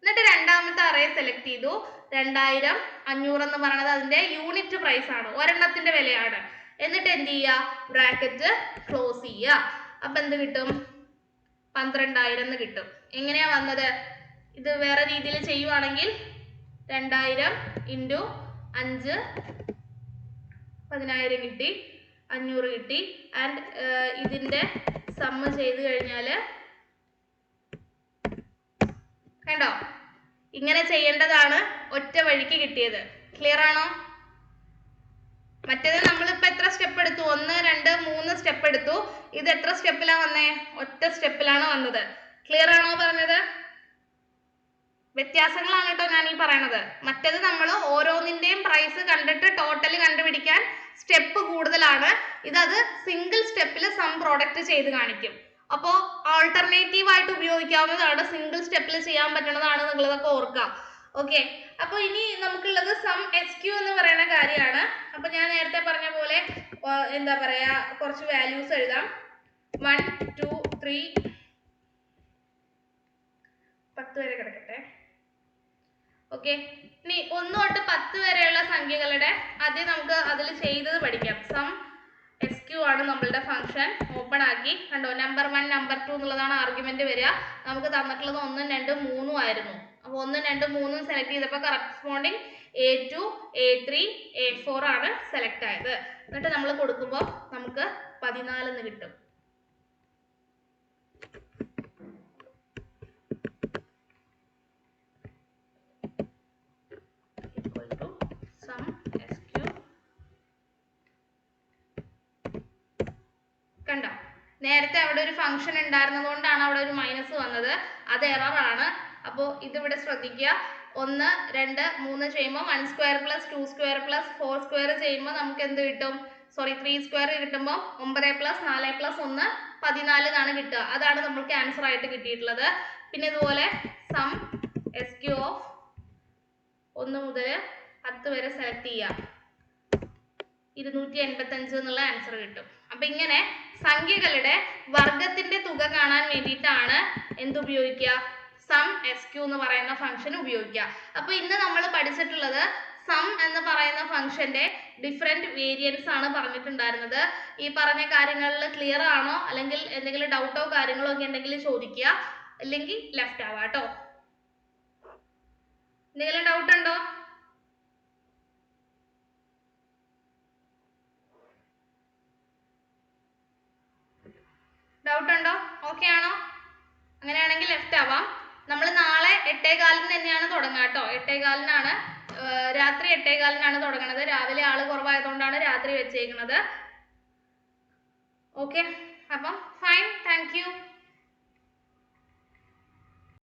എന്നിട്ട് രണ്ടാമത്തെ അറേ സെലക്ട് ചെയ്തു. 2000 500 എന്ന് പറയുന്നത് അതിന്റെ യൂണിറ്റ് പ്രൈസ് ആണ്, ഒരെണ്ണത്തിന്റെ വിലയാണ്. എന്നിട്ട് എന്ത് ചെയ്യുക? ബ്രാക്കറ്റ് ക്ലോസ് ചെയ്യുക. അപ്പൊ എന്ത് കിട്ടും? 12000 എന്ന് കിട്ടും. എങ്ങനെയാ വന്നത്? ഇത് വേറെ രീതിയിൽ ചെയ്യുവാണെങ്കിൽ 2000 ഇൻറ്റു 5 10000 കിട്ടി, 500 കിട്ടി. ആൻഡ് ഇതിന്റെ സമ്മ് ചെയ്ത് കഴിഞ്ഞാൽ കണ്ടോ, ഇങ്ങനെ ചെയ്യേണ്ടതാണ്. ഒറ്റ വഴിക്ക് കിട്ടിയത്. ക്ലിയർ ആണോ? മറ്റേത് നമ്മളിപ്പോ എത്ര സ്റ്റെപ്പ് എടുത്തു? 1 2 3 സ്റ്റെപ്പ് എടുത്തു. ഇത് എത്ര സ്റ്റെപ്പിലാണ് വന്നേ? ഒറ്റ സ്റ്റെപ്പിലാണ് വന്നത്. ക്ലിയർ ആണോ പറഞ്ഞത്? വ്യത്യാസങ്ങളാണ് കേട്ടോ ഞാൻ ഈ പറയണത്. മറ്റേത് നമ്മൾ ഓരോന്നിന്റെയും പ്രൈസ് കണ്ടിട്ട് ടോട്ടൽ കണ്ടുപിടിക്കാൻ സ്റ്റെപ്പ് കൂടുതലാണ്. ഇതത് സിംഗിൾ സ്റ്റെപ്പിൽ സം പ്രോഡക്റ്റ് ചെയ്ത് കാണിക്കും. അപ്പോൾ ആൾട്ടർനേറ്റീവ് ആയിട്ട് ഉപയോഗിക്കാവുന്നതാണ്, സിംഗിൾ സ്റ്റെപ്പിൽ ചെയ്യാൻ പറ്റുന്നതാണ് എന്നുള്ളതൊക്കെ ഓർക്കുക. ഓക്കെ, അപ്പൊ ഇനി നമുക്കുള്ളത് സം SQ എന്ന് പറയുന്ന കാര്യമാണ്. അപ്പൊ ഞാൻ നേരത്തെ പറഞ്ഞ പോലെ എന്താ പറയാ, കുറച്ച് വാല്യൂസ് എഴുതാം. 1 2 3 10 വരെ കിടക്കട്ടെ. ഓക്കെ, ഇനി 1 തൊട്ട് 10 വരെയുള്ള സംഖ്യകളുടെ ആദ്യം നമുക്ക് അതിൽ ചെയ്തത് പഠിക്കാം. സം SQ ആണ് നമ്മളുടെ ഫംഗ്ഷൻ. ഓപ്പൺ ആക്കി. കണ്ടോ, നമ്പർ 1 നമ്പർ 2 എന്നുള്ളതാണ് ആർഗ്യുമെന്റ് വരിക. നമുക്ക് തന്നിട്ടുള്ളത് 1 2 3 ആയിരുന്നു. അപ്പോൾ 1 2 3 സെലക്ട് ചെയ്തപ്പോൾ കറസ്പോണ്ടിങ് A2 A3 A4 ആണ് സെലക്ട് ആയത്. എന്നിട്ട് നമ്മൾ കൊടുക്കുമ്പോൾ നമുക്ക് 14 എന്ന് കിട്ടും. കണ്ടോ, നേരത്തെ അവിടെ ഒരു ഫംഗ്ഷൻ ഉണ്ടായിരുന്നതുകൊണ്ടാണ് അവിടെ ഒരു മൈനസ് വന്നത്. അത് എററാണ്. അപ്പോൾ ഇതിവിടെ ശ്രദ്ധിക്കുക. 1 2 3 ചെയ്യുമ്പോൾ 1 square plus 2 square plus 4 square ചെയ്യുമ്പോൾ നമുക്ക് എന്ത് കിട്ടും? 3 സ്ക്വയർ കിട്ടുമ്പോൾ 9 പ്ലസ് 4 പ്ലസ് 1 14 എന്നാണ് കിട്ടുക. അതാണ് നമ്മൾക്ക് ആൻസർ ആയിട്ട് കിട്ടിയിട്ടുള്ളത്. പിന്നെ ഇതുപോലെ സം SQ ഓഫ് 1 മുതൽ 10 വരെ സെലക്ട് ചെയ്യുക. 285 എന്നുള്ള ആൻസർ കിട്ടും. അപ്പൊ ഇങ്ങനെ സംഖ്യകളുടെ വർഗത്തിന്റെ തുക കാണാൻ വേണ്ടിയിട്ടാണ് എന്തുപയോഗിക്കുക? സം SQ എന്ന് പറയുന്ന ഫംഗ്ഷൻ ഉപയോഗിക്കുക. അപ്പൊ ഇന്ന് നമ്മൾ പഠിച്ചിട്ടുള്ളത് സം എന്ന് പറയുന്ന ഫംഗ്ഷന്റെ ഡിഫറെന്റ് വേരിയൻസ് ആണ് പറഞ്ഞിട്ടുണ്ടായിരുന്നത്. ഈ പറഞ്ഞ കാര്യങ്ങളിൽ ക്ലിയർ ആണോ? അല്ലെങ്കിൽ എന്തെങ്കിലും ഡൗട്ടോ കാര്യങ്ങളോ ഒക്കെ ഉണ്ടെങ്കിൽ ചോദിക്കുക, അല്ലെങ്കിൽ ലെഫ്റ്റ് ആവാം കേട്ടോ. എന്തെങ്കിലും ഡൗട്ട് ഉണ്ടോ? ഡൗട്ട് ഉണ്ടോ? ഓക്കെ ആണോ? അങ്ങനെയാണെങ്കിൽ ലെഫ്റ്റ് ആവാം. നമ്മൾ നാളെ 8:15 തന്നെയാണ് തുടങ്ങുക കേട്ടോ. 8:15 രാത്രി 8:15 തുടങ്ങുന്നത്. രാവിലെ ആള് കുറവായതുകൊണ്ടാണ് രാത്രി വെച്ചേക്കുന്നത്. ഓക്കെ, അപ്പം ഫൈൻ, താങ്ക് യു.